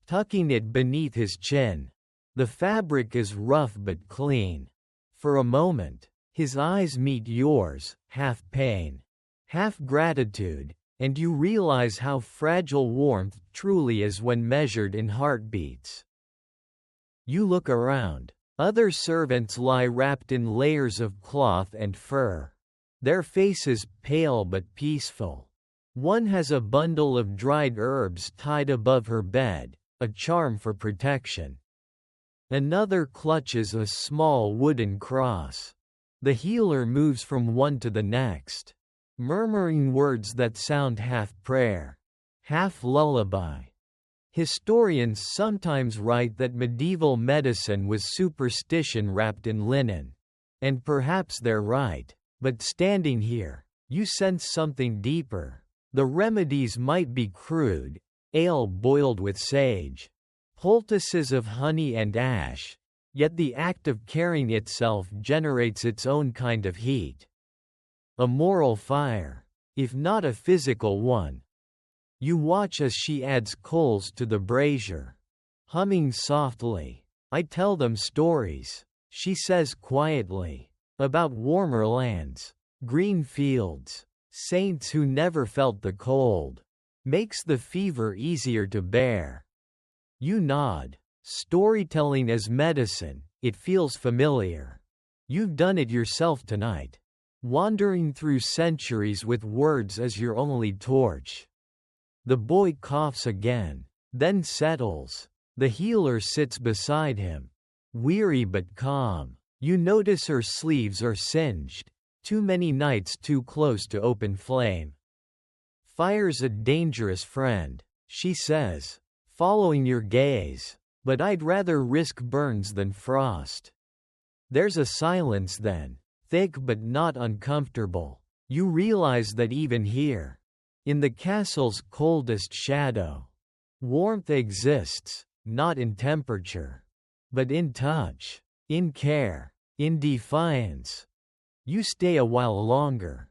tucking it beneath his chin. The fabric is rough but clean. For a moment, his eyes meet yours, half pain, half gratitude, and you realize how fragile warmth truly is when measured in heartbeats. You look around. Other servants lie wrapped in layers of cloth and fur, their faces pale but peaceful. One has a bundle of dried herbs tied above her bed, a charm for protection. Another clutches a small wooden cross. The healer moves from one to the next, murmuring words that sound half prayer, half lullaby. Historians sometimes write that medieval medicine was superstition wrapped in linen. And perhaps they're right, but standing here, you sense something deeper. The remedies might be crude, ale boiled with sage, poultices of honey and ash, yet the act of caring itself generates its own kind of heat. A moral fire, if not a physical one. You watch as she adds coals to the brazier, humming softly. "I tell them stories," she says quietly, "about warmer lands, green fields, saints who never felt the cold. Makes the fever easier to bear." You nod. Storytelling as medicine, it feels familiar. You've done it yourself tonight, wandering through centuries with words as your only torch. The boy coughs again, then settles. The healer sits beside him, weary but calm. You notice her sleeves are singed. Too many nights too close to open flame. Fire's a dangerous friend, she says, following your gaze. But I'd rather risk burns than frost. There's a silence then, thick but not uncomfortable. You realize that even here, in the castle's coldest shadow, warmth exists, not in temperature, but in touch, in care, in defiance. You stay a while longer,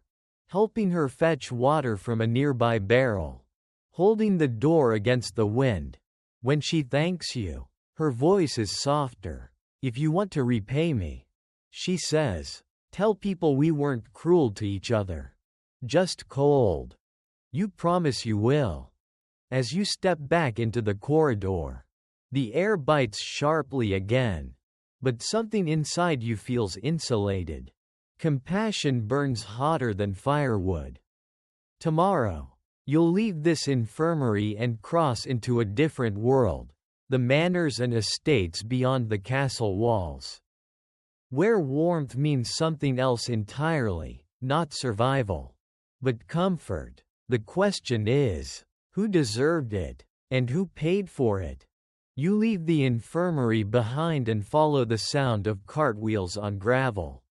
helping her fetch water from a nearby barrel, holding the door against the wind. When she thanks you, her voice is softer. If you want to repay me, she says, tell people we weren't cruel to each other, just cold. You promise you will. As you step back into the corridor, the air bites sharply again, but something inside you feels insulated. Compassion burns hotter than firewood. Tomorrow, you'll leave this infirmary and cross into a different world, the manors and estates beyond the castle walls, where warmth means something else entirely, not survival, but comfort. The question is, who deserved it, and who paid for it? You leave the infirmary behind and follow the sound of cartwheels on gravel.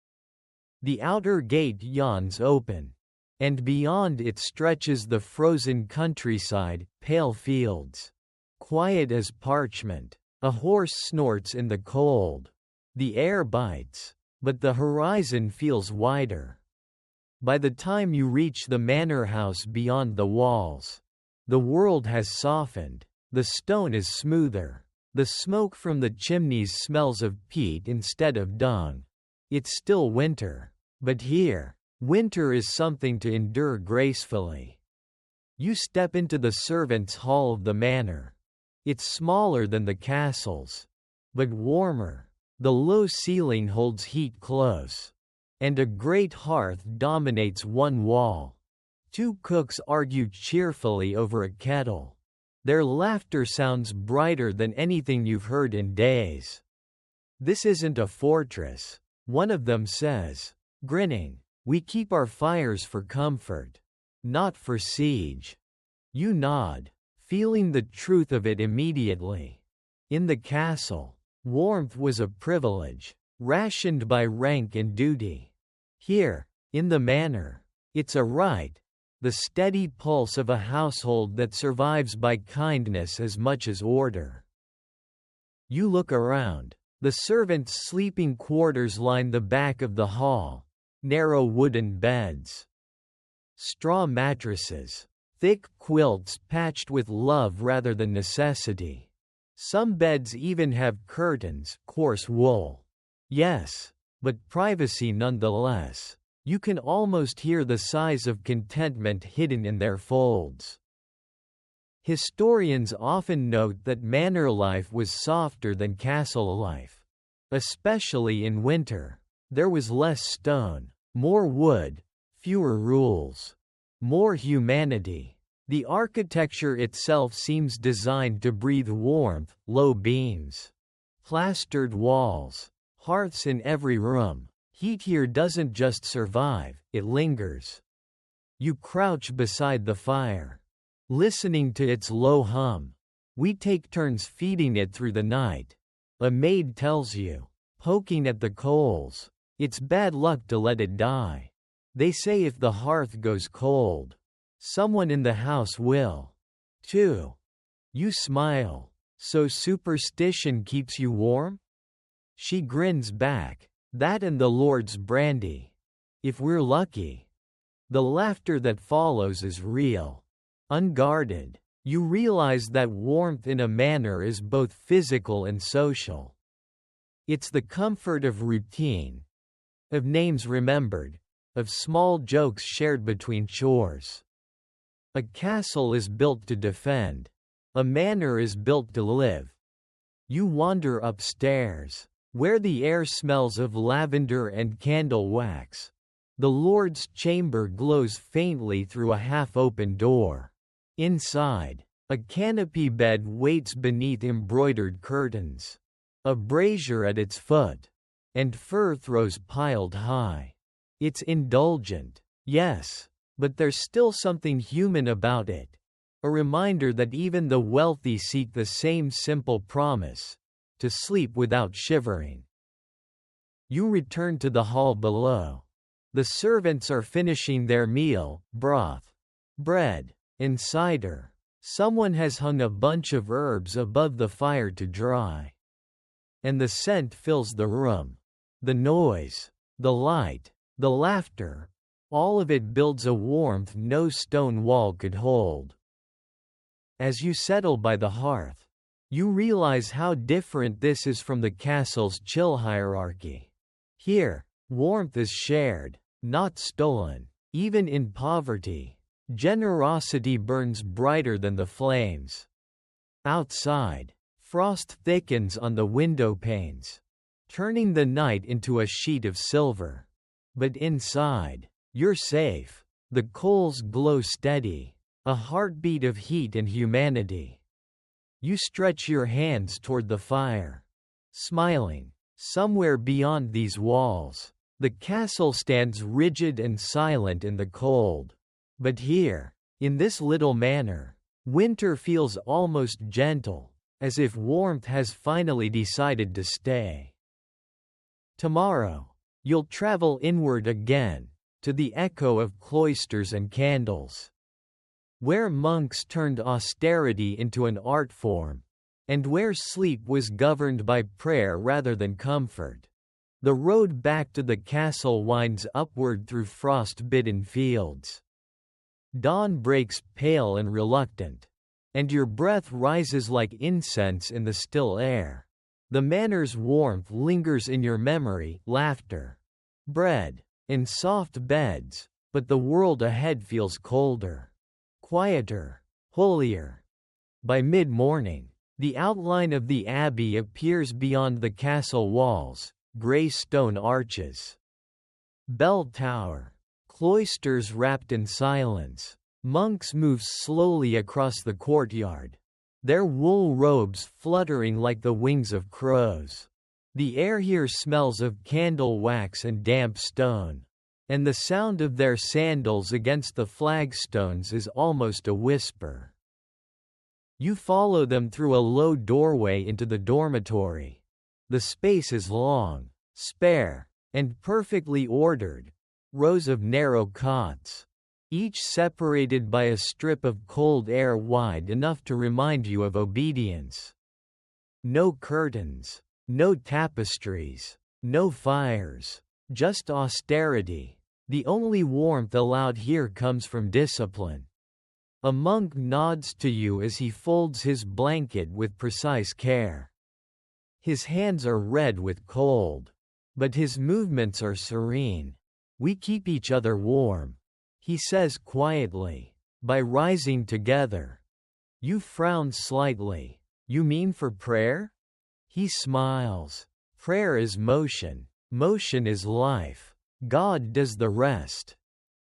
The outer gate yawns open, and beyond it stretches the frozen countryside, pale fields, quiet as parchment. A horse snorts in the cold. The air bites, but the horizon feels wider. By the time you reach the manor house beyond the walls, the world has softened. The stone is smoother. The smoke from the chimneys smells of peat instead of dung. It's still winter, but here, winter is something to endure gracefully. You step into the servants' hall of the manor. It's smaller than the castle's, but warmer. The low ceiling holds heat close, and a great hearth dominates one wall. Two cooks argue cheerfully over a kettle. Their laughter sounds brighter than anything you've heard in days. This isn't a fortress, one of them says, grinning. We keep our fires for comfort, not for siege. You nod, feeling the truth of it immediately. In the castle, warmth was a privilege, rationed by rank and duty. Here, in the manor, it's a right, the steady pulse of a household that survives by kindness as much as order. You look around. The servants' sleeping quarters line the back of the hall. Narrow wooden beds, straw mattresses, thick quilts patched with love rather than necessity. Some beds even have curtains, coarse wool. Yes, but privacy nonetheless. You can almost hear the sighs of contentment hidden in their folds. Historians often note that manor life was softer than castle life. Especially in winter. There was less stone, more wood, fewer rules, more humanity. The architecture itself seems designed to breathe warmth, low beams, plastered walls, hearths in every room. Heat here doesn't just survive, it lingers. You crouch beside the fire, listening to its low hum. We take turns feeding it through the night. A maid tells you, poking at the coals, it's bad luck to let it die. They say if the hearth goes cold, someone in the house will, too. You smile. So superstition keeps you warm? She grins back. That and the Lord's brandy. If we're lucky. The laughter that follows is real. Unguarded. You realize that warmth in a manor is both physical and social. It's the comfort of routine, of names remembered, of small jokes shared between chores. A castle is built to defend. A manor is built to live. You wander upstairs, where the air smells of lavender and candle wax. The Lord's chamber glows faintly through a half-open door. Inside, a canopy bed waits beneath embroidered curtains. a brazier at its foot, and fur throws piled high. It's indulgent, yes, but there's still something human about it, a reminder that even the wealthy seek the same simple promise: to sleep without shivering. You return to the hall below. The servants are finishing their meal: broth, bread, and cider. Someone has hung a bunch of herbs above the fire to dry. And the scent fills the room. The noise, the light, the laughter, all of it builds a warmth no stone wall could hold. As you settle by the hearth, you realize how different this is from the castle's chill hierarchy. Here, warmth is shared, not stolen. Even in poverty, generosity burns brighter than the flames. Outside, frost thickens on the window panes, turning the night into a sheet of silver. But inside, you're safe. The coals glow steady, a heartbeat of heat and humanity. You stretch your hands toward the fire, smiling. Somewhere beyond these walls, the castle stands rigid and silent in the cold. But here, in this little manor, winter feels almost gentle, as if warmth has finally decided to stay. Tomorrow, you'll travel inward again, to the echo of cloisters and candles, where monks turned austerity into an art form, and where sleep was governed by prayer rather than comfort. The road back to the castle winds upward through frost-bitten fields. Dawn breaks pale and reluctant, and your breath rises like incense in the still air. The manor's warmth lingers in your memory: laughter, bread, and soft beds, but the world ahead feels colder, quieter, holier. By mid-morning, the outline of the abbey appears beyond the castle walls: grey stone arches, bell tower, cloisters wrapped in silence. Monks move slowly across the courtyard, their wool robes fluttering like the wings of crows. The air here smells of candle wax and damp stone, and the sound of their sandals against the flagstones is almost a whisper. You follow them through a low doorway into the dormitory. The space is long, spare, and perfectly ordered. Rows of narrow cots, each separated by a strip of cold air wide enough to remind you of obedience. No curtains, no tapestries, no fires, just austerity. The only warmth allowed here comes from discipline. A monk nods to you as he folds his blanket with precise care. His hands are red with cold, but his movements are serene. "We keep each other warm," he says quietly, "by rising together." You frown slightly. "You mean for prayer?" He smiles. "Prayer is motion. Motion is life. God does the rest."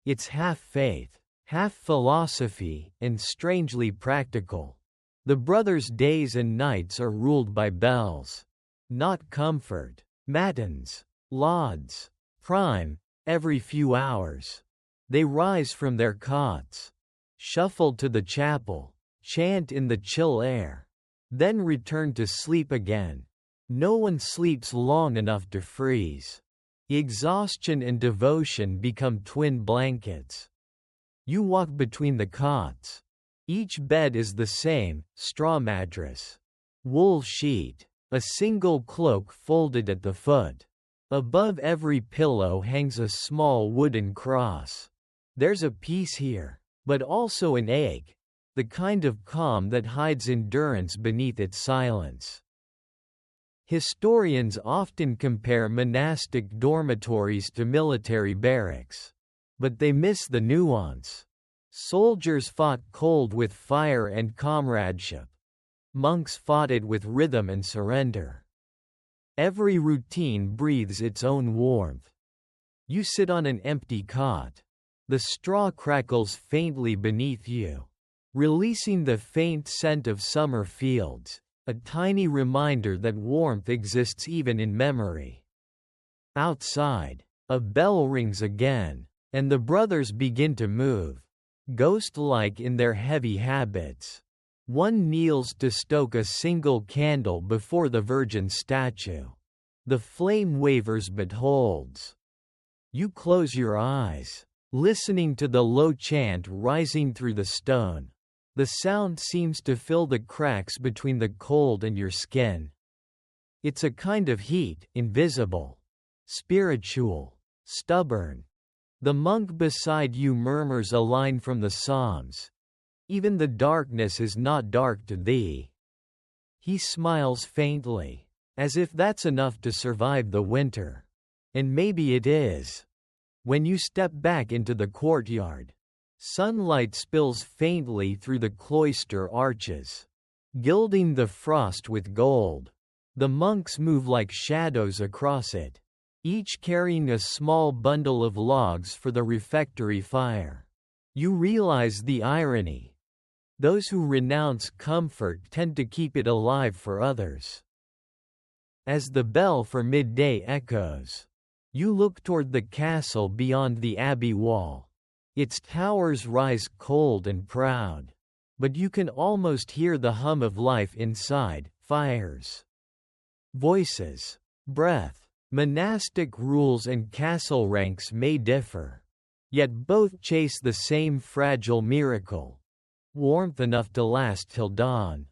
It's half faith, half philosophy, and strangely practical. The brothers' days and nights are ruled by bells, not comfort. Matins, lauds, prime, every few hours. They rise from their cots, shuffle to the chapel, chant in the chill air, then return to sleep again. No one sleeps long enough to freeze. Exhaustion and devotion become twin blankets. You walk between the cots. Each bed is the same: straw mattress, wool sheet, a single cloak folded at the foot. Above every pillow hangs a small wooden cross. There's a peace here, but also an ache, the kind of calm that hides endurance beneath its silence. Historians often compare monastic dormitories to military barracks, but they miss the nuance. Soldiers fought cold with fire and comradeship. Monks fought it with rhythm and surrender. Every routine breathes its own warmth. You sit on an empty cot. The straw crackles faintly beneath you, releasing the faint scent of summer fields. a tiny reminder that warmth exists even in memory. Outside, a bell rings again, and the brothers begin to move, ghost-like in their heavy habits. One kneels to stoke a single candle before the Virgin statue. The flame wavers but holds. You close your eyes, listening to the low chant rising through the stone. The sound seems to fill the cracks between the cold and your skin. It's a kind of heat, invisible, spiritual, stubborn. The monk beside you murmurs a line from the Psalms. Even the darkness is not dark to thee. He smiles faintly, as if that's enough to survive the winter. And maybe it is. When you step back into the courtyard, sunlight spills faintly through the cloister arches, gilding the frost with gold. The monks move like shadows across it, each carrying a small bundle of logs for the refectory fire. You realize the irony. Those who renounce comfort tend to keep it alive for others. As the bell for midday echoes, you look toward the castle beyond the abbey wall. Its towers rise cold and proud, but you can almost hear the hum of life inside. Fires, voices, breath. Monastic rules and castle ranks may differ, yet both chase the same fragile miracle: warmth enough to last till dawn.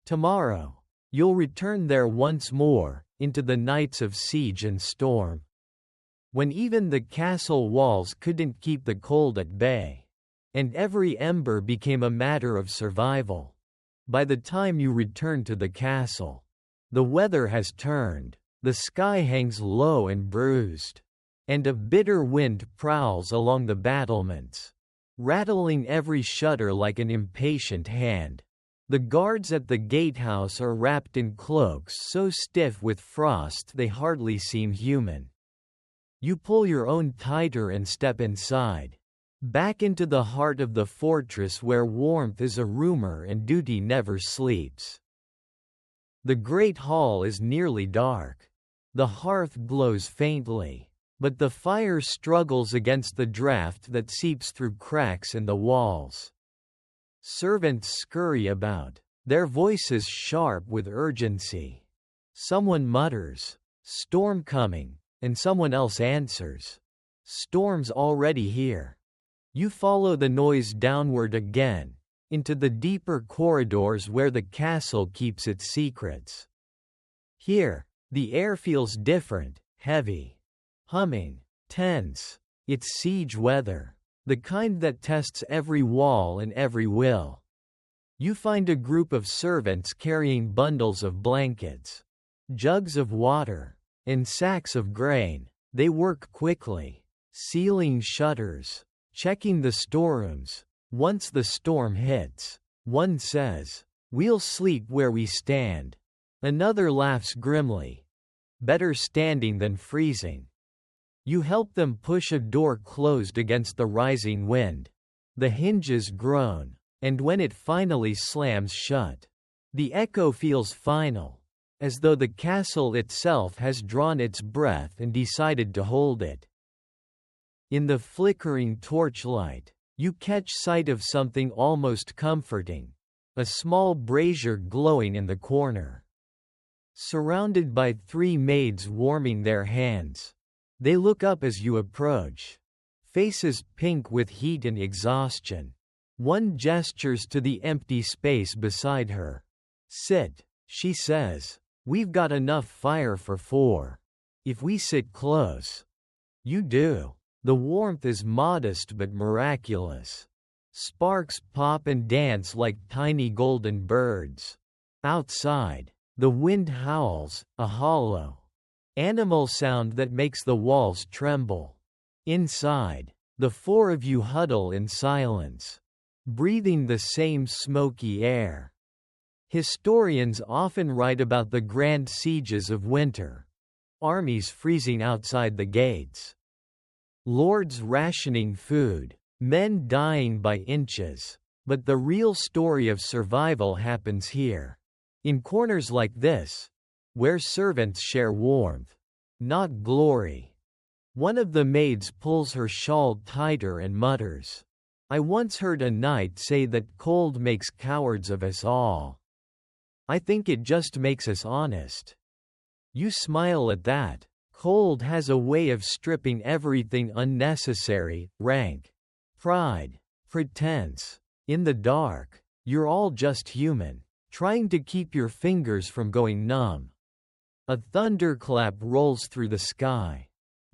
Tomorrow, you'll return there once more, into the nights of siege and storm, when even the castle walls couldn't keep the cold at bay, and every ember became a matter of survival. By the time you return to the castle, the weather has turned, the sky hangs low and bruised, and a bitter wind prowls along the battlements, rattling every shutter like an impatient hand. The guards at the gatehouse are wrapped in cloaks so stiff with frost they hardly seem human. You pull your own tighter and step inside, back into the heart of the fortress where warmth is a rumor and duty never sleeps. The great hall is nearly dark. The hearth glows faintly, but the fire struggles against the draft that seeps through cracks in the walls. Servants scurry about, their voices sharp with urgency. Someone mutters, "Storm coming," and someone else answers, "Storm's already here." You follow the noise downward again, into the deeper corridors where the castle keeps its secrets. Here, the air feels different, heavy, humming, tense. It's siege weather, the kind that tests every wall and every will. You find a group of servants carrying bundles of blankets, jugs of water, and sacks of grain. They work quickly, sealing shutters, checking the storerooms. Once the storm hits, one says, "We'll sleep where we stand." Another laughs grimly. Better standing than freezing. You help them push a door closed against the rising wind. The hinges groan, and when it finally slams shut, the echo feels final, as though the castle itself has drawn its breath and decided to hold it. In the flickering torchlight, you catch sight of something almost comforting: a small brazier glowing in the corner. Surrounded by 3 maids warming their hands, they look up as you approach, faces pink with heat and exhaustion. One gestures to the empty space beside her. "Sit," she says. "We've got enough fire for 4. If we sit close." You do. The warmth is modest but miraculous. Sparks pop and dance like tiny golden birds. Outside, the wind howls, a hollow, animal sound that makes the walls tremble. Inside, the 4 of you huddle in silence, breathing the same smoky air. Historians often write about the grand sieges of winter, armies freezing outside the gates, lords rationing food, men dying by inches. But the real story of survival happens here. In corners like this, where servants share warmth, not glory, one of the maids pulls her shawl tighter and mutters, "I once heard a knight say that cold makes cowards of us all. I think it just makes us honest." You smile at that. Cold has a way of stripping everything unnecessary, rank, pride, pretense. In the dark, you're all just human, trying to keep your fingers from going numb. A thunderclap rolls through the sky,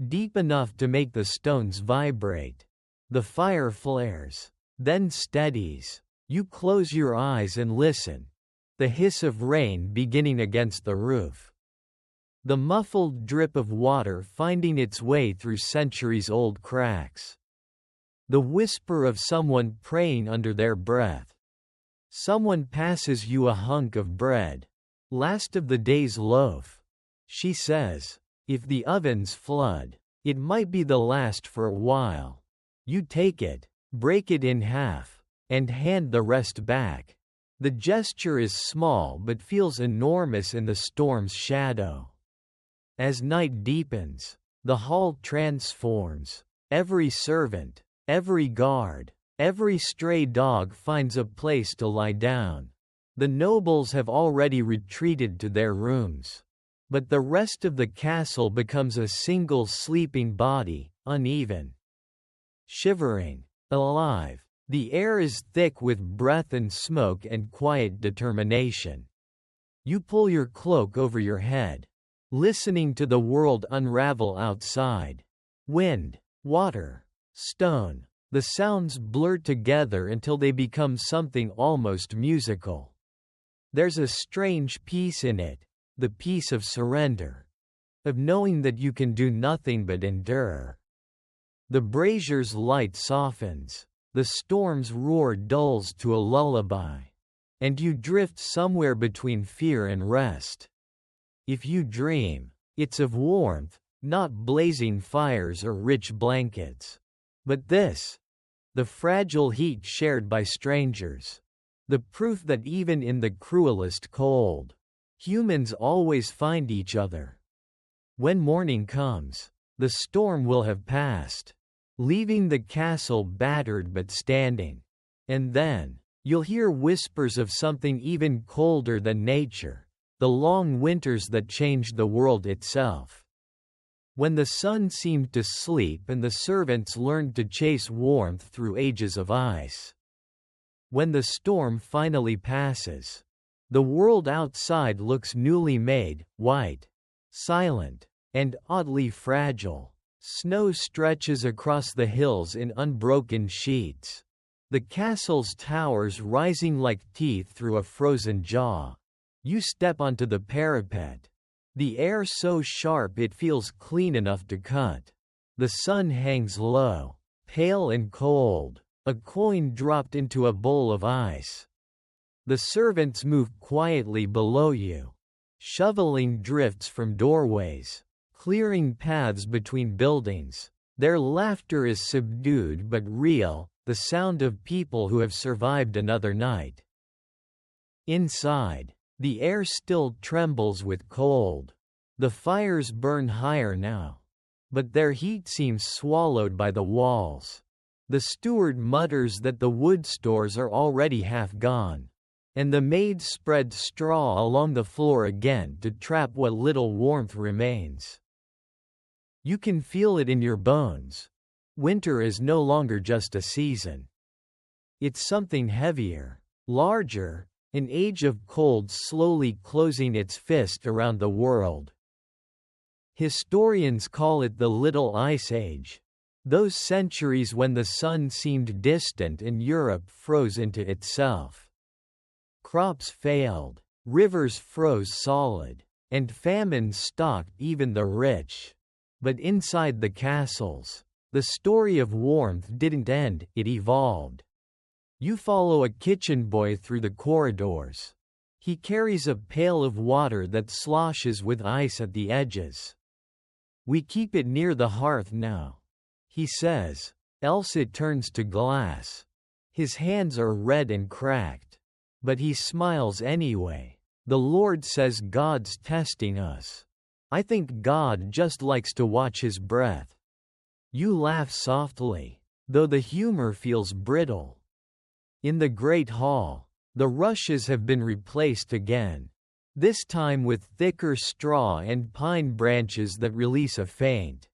deep enough to make the stones vibrate. The fire flares, then steadies. You close your eyes and listen. The hiss of rain beginning against the roof. The muffled drip of water finding its way through centuries-old cracks. The whisper of someone praying under their breath. Someone passes you a hunk of bread. Last of the day's loaf. She says, "If the ovens flood, it might be the last for a while." You take it, break it in half, and hand the rest back. The gesture is small but feels enormous in the storm's shadow. As night deepens, the hall transforms. Every servant, every guard, every stray dog finds a place to lie down. The nobles have already retreated to their rooms. But the rest of the castle becomes a single sleeping body, uneven, shivering, alive. The air is thick with breath and smoke and quiet determination. You pull your cloak over your head, listening to the world unravel outside. Wind, water, stone. The sounds blur together until they become something almost musical. There's a strange peace in it, the peace of surrender, of knowing that you can do nothing but endure. The brazier's light softens, the storm's roar dulls to a lullaby, and you drift somewhere between fear and rest. If you dream, it's of warmth, not blazing fires or rich blankets. But this, the fragile heat shared by strangers, the proof that even in the cruelest cold, humans always find each other. When morning comes, the storm will have passed, leaving the castle battered but standing. And then, you'll hear whispers of something even colder than nature, the long winters that changed the world itself. When the sun seemed to sleep and the servants learned to chase warmth through ages of ice. When the storm finally passes, the world outside looks newly made, white, silent, and oddly fragile. Snow stretches across the hills in unbroken sheets, the castle's towers rising like teeth through a frozen jaw. You step onto the parapet. The air so sharp it feels clean enough to cut. The sun hangs low, pale and cold, a coin dropped into a bowl of ice. The servants move quietly below you, shoveling drifts from doorways, clearing paths between buildings. Their laughter is subdued but real, the sound of people who have survived another night. Inside, the air still trembles with cold. The fires burn higher now, but their heat seems swallowed by the walls. The steward mutters that the wood stores are already half gone, and the maids spread straw along the floor again to trap what little warmth remains. You can feel it in your bones. Winter is no longer just a season. It's something heavier, larger, an age of cold slowly closing its fist around the world. Historians call it the Little Ice Age. Those centuries when the sun seemed distant and Europe froze into itself. Crops failed, rivers froze solid, and famine stalked even the rich. But inside the castles, the story of warmth didn't end, it evolved. You follow a kitchen boy through the corridors. He carries a pail of water that sloshes with ice at the edges. "We keep it near the hearth now," he says, "else it turns to glass." His hands are red and cracked, but he smiles anyway. The Lord says God's testing us. I think God just likes to watch his breath. You laugh softly, though the humor feels brittle. In the great hall, the rushes have been replaced again, this time with thicker straw and pine branches that release a faint,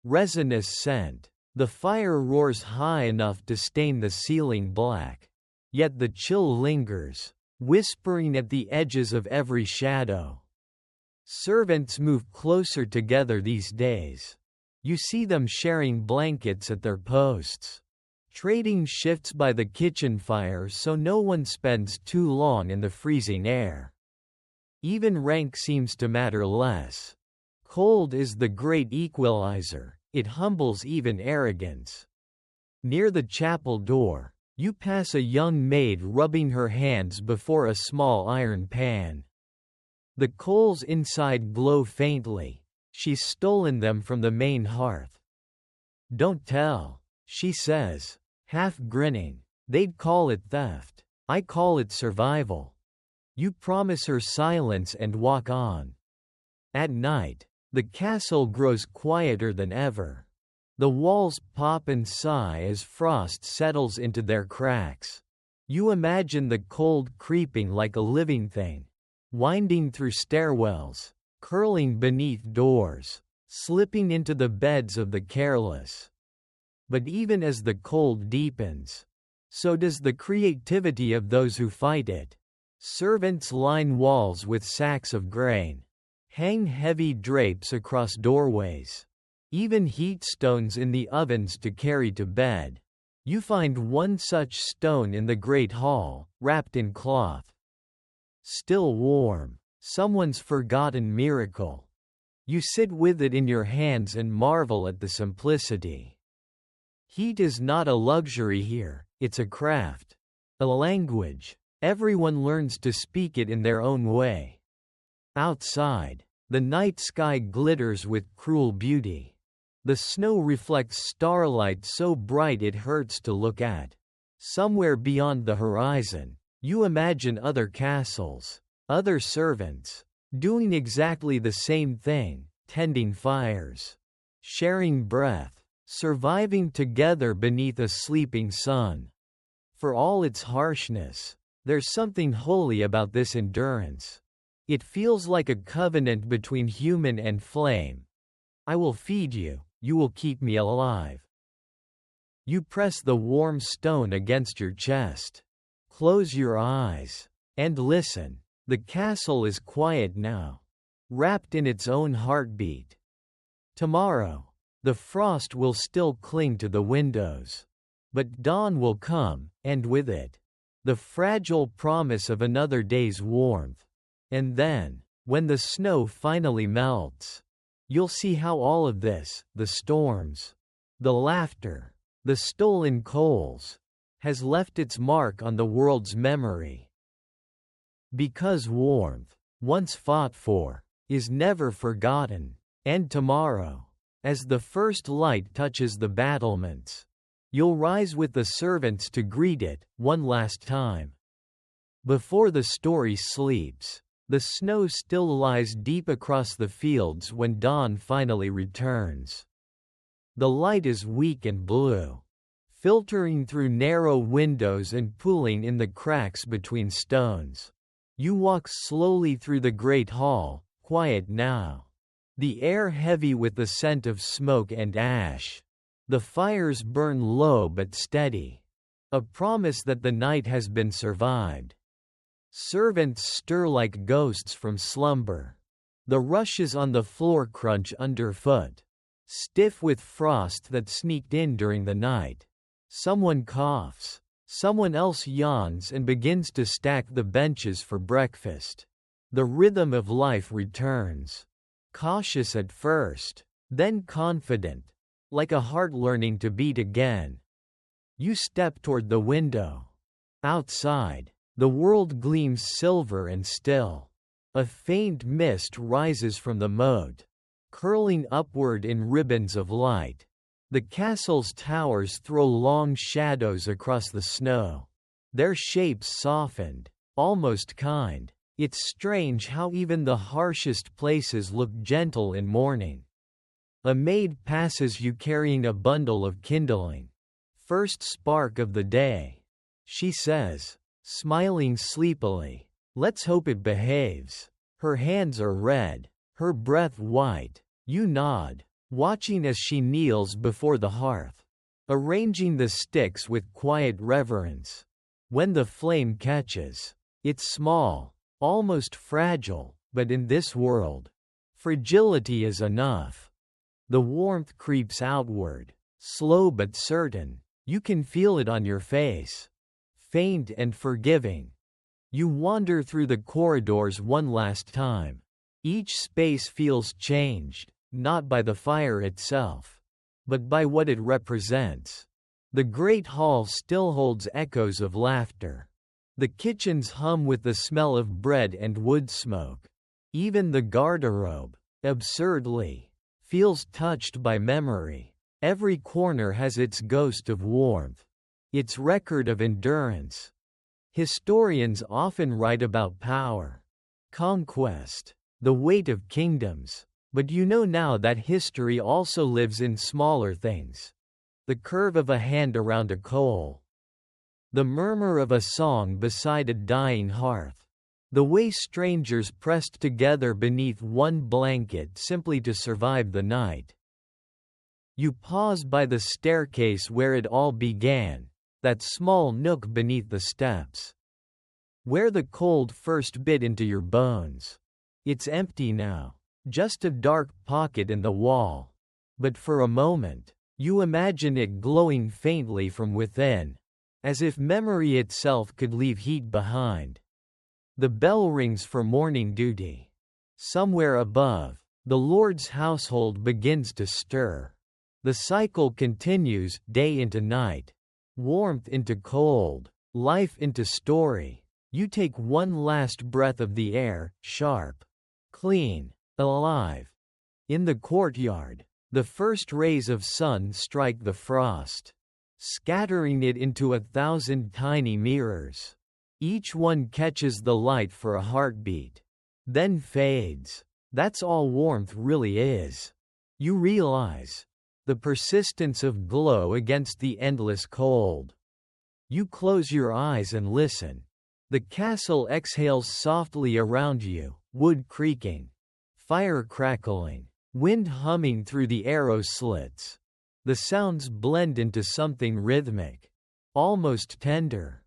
resinous scent. The fire roars high enough to stain the ceiling black, yet the chill lingers, whispering at the edges of every shadow. Servants move closer together these days. You see them sharing blankets at their posts, trading shifts by the kitchen fire so no one spends too long in the freezing air. Even rank seems to matter less. Cold is the great equalizer, it humbles even arrogance. Near the chapel door, you pass a young maid rubbing her hands before a small iron pan. The coals inside glow faintly. She's stolen them from the main hearth. "Don't tell," she says, half grinning. "They'd call it theft. I call it survival." You promise her silence and walk on. At night, the castle grows quieter than ever. The walls pop and sigh as frost settles into their cracks. You imagine the cold creeping like a living thing, winding through stairwells, curling beneath doors, slipping into the beds of the careless. But even as the cold deepens, so does the creativity of those who fight it. Servants line walls with sacks of grain, hang heavy drapes across doorways, even heat stones in the ovens to carry to bed. You find one such stone in the great hall, wrapped in cloth. Still warm, someone's forgotten miracle. You sit with it in your hands and marvel at the simplicity. Heat is not a luxury here, it's a craft, a language. Everyone learns to speak it in their own way. Outside, the night sky glitters with cruel beauty. The snow reflects starlight so bright it hurts to look at. Somewhere beyond the horizon, you imagine other castles, other servants, doing exactly the same thing, tending fires, sharing breath, surviving together beneath a sleeping sun. For all its harshness, there's something holy about this endurance. It feels like a covenant between human and flame. I will feed you, you will keep me alive. You press the warm stone against your chest. Close your eyes and listen. The castle is quiet now, wrapped in its own heartbeat. Tomorrow, the frost will still cling to the windows. But dawn will come, and with it, the fragile promise of another day's warmth. And then, when the snow finally melts, you'll see how all of this, the storms, the laughter, the stolen coals, has left its mark on the world's memory. Because warmth, once fought for, is never forgotten, and tomorrow, as the first light touches the battlements, you'll rise with the servants to greet it, one last time. Before the story sleeps, the snow still lies deep across the fields when dawn finally returns. The light is weak and blue, filtering through narrow windows and pooling in the cracks between stones. You walk slowly through the great hall, quiet now. The air heavy with the scent of smoke and ash. The fires burn low but steady, a promise that the night has been survived. Servants stir like ghosts from slumber. The rushes on the floor crunch underfoot, stiff with frost that sneaked in during the night. Someone coughs, someone else yawns and begins to stack the benches for breakfast. The rhythm of life returns, cautious at first, then confident, like a heart learning to beat again. You step toward the window. Outside, the world gleams silver and still. A faint mist rises from the moat, curling upward in ribbons of light. The castle's towers throw long shadows across the snow, their shapes softened, almost kind, It's strange how even the harshest places look gentle in morning. A maid passes you carrying a bundle of kindling. First spark of the day, she says, smiling sleepily. Let's hope it behaves. Her hands are red, her breath white. You nod, watching as she kneels before the hearth, arranging the sticks with quiet reverence. When the flame catches, it's small, almost fragile, but in this world, fragility is enough. The warmth creeps outward, slow but certain. You can feel it on your face, faint and forgiving. You wander through the corridors one last time. Each space feels changed, not by the fire itself, but by what it represents. The great hall still holds echoes of laughter. The kitchens hum with the smell of bread and wood smoke. Even the garderobe, absurdly, feels touched by memory. Every corner has its ghost of warmth, its record of endurance. Historians often write about power, conquest, the weight of kingdoms, but you know now that history also lives in smaller things. The curve of a hand around a coal, the murmur of a song beside a dying hearth, the way strangers pressed together beneath one blanket simply to survive the night. You pause by the staircase where it all began, that small nook beneath the steps, where the cold first bit into your bones. It's empty now, just a dark pocket in the wall. But for a moment, you imagine it glowing faintly from within, as if memory itself could leave heat behind. The bell rings for morning duty. Somewhere above, the Lord's household begins to stir. The cycle continues, day into night, warmth into cold, life into story. You take one last breath of the air, sharp, clean, alive. In the courtyard, the first rays of sun strike the frost, scattering it into 1,000 tiny mirrors. Each one catches the light for a heartbeat, then fades. That's all warmth really is. You realize the persistence of glow against the endless cold. You close your eyes and listen. The castle exhales softly around you, wood creaking, fire crackling, wind humming through the arrow slits. The sounds blend into something rhythmic, almost tender.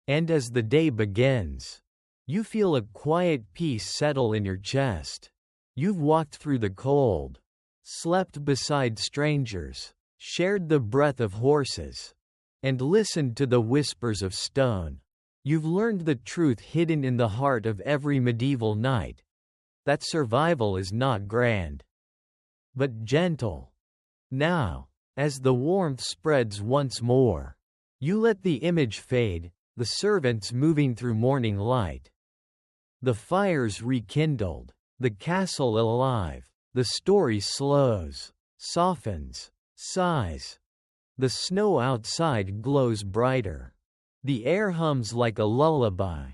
And as the day begins, you feel a quiet peace settle in your chest. You've walked through the cold, slept beside strangers, shared the breath of horses, and listened to the whispers of stone. You've learned the truth hidden in the heart of every medieval knight, that survival is not grand, but gentle. Now, as the warmth spreads once more, you let the image fade, the servants moving through morning light, the fires rekindled, the castle alive. The story slows, softens, sighs. The snow outside glows brighter. The air hums like a lullaby.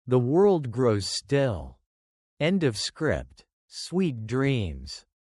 The world grows still. End of script. Sweet dreams.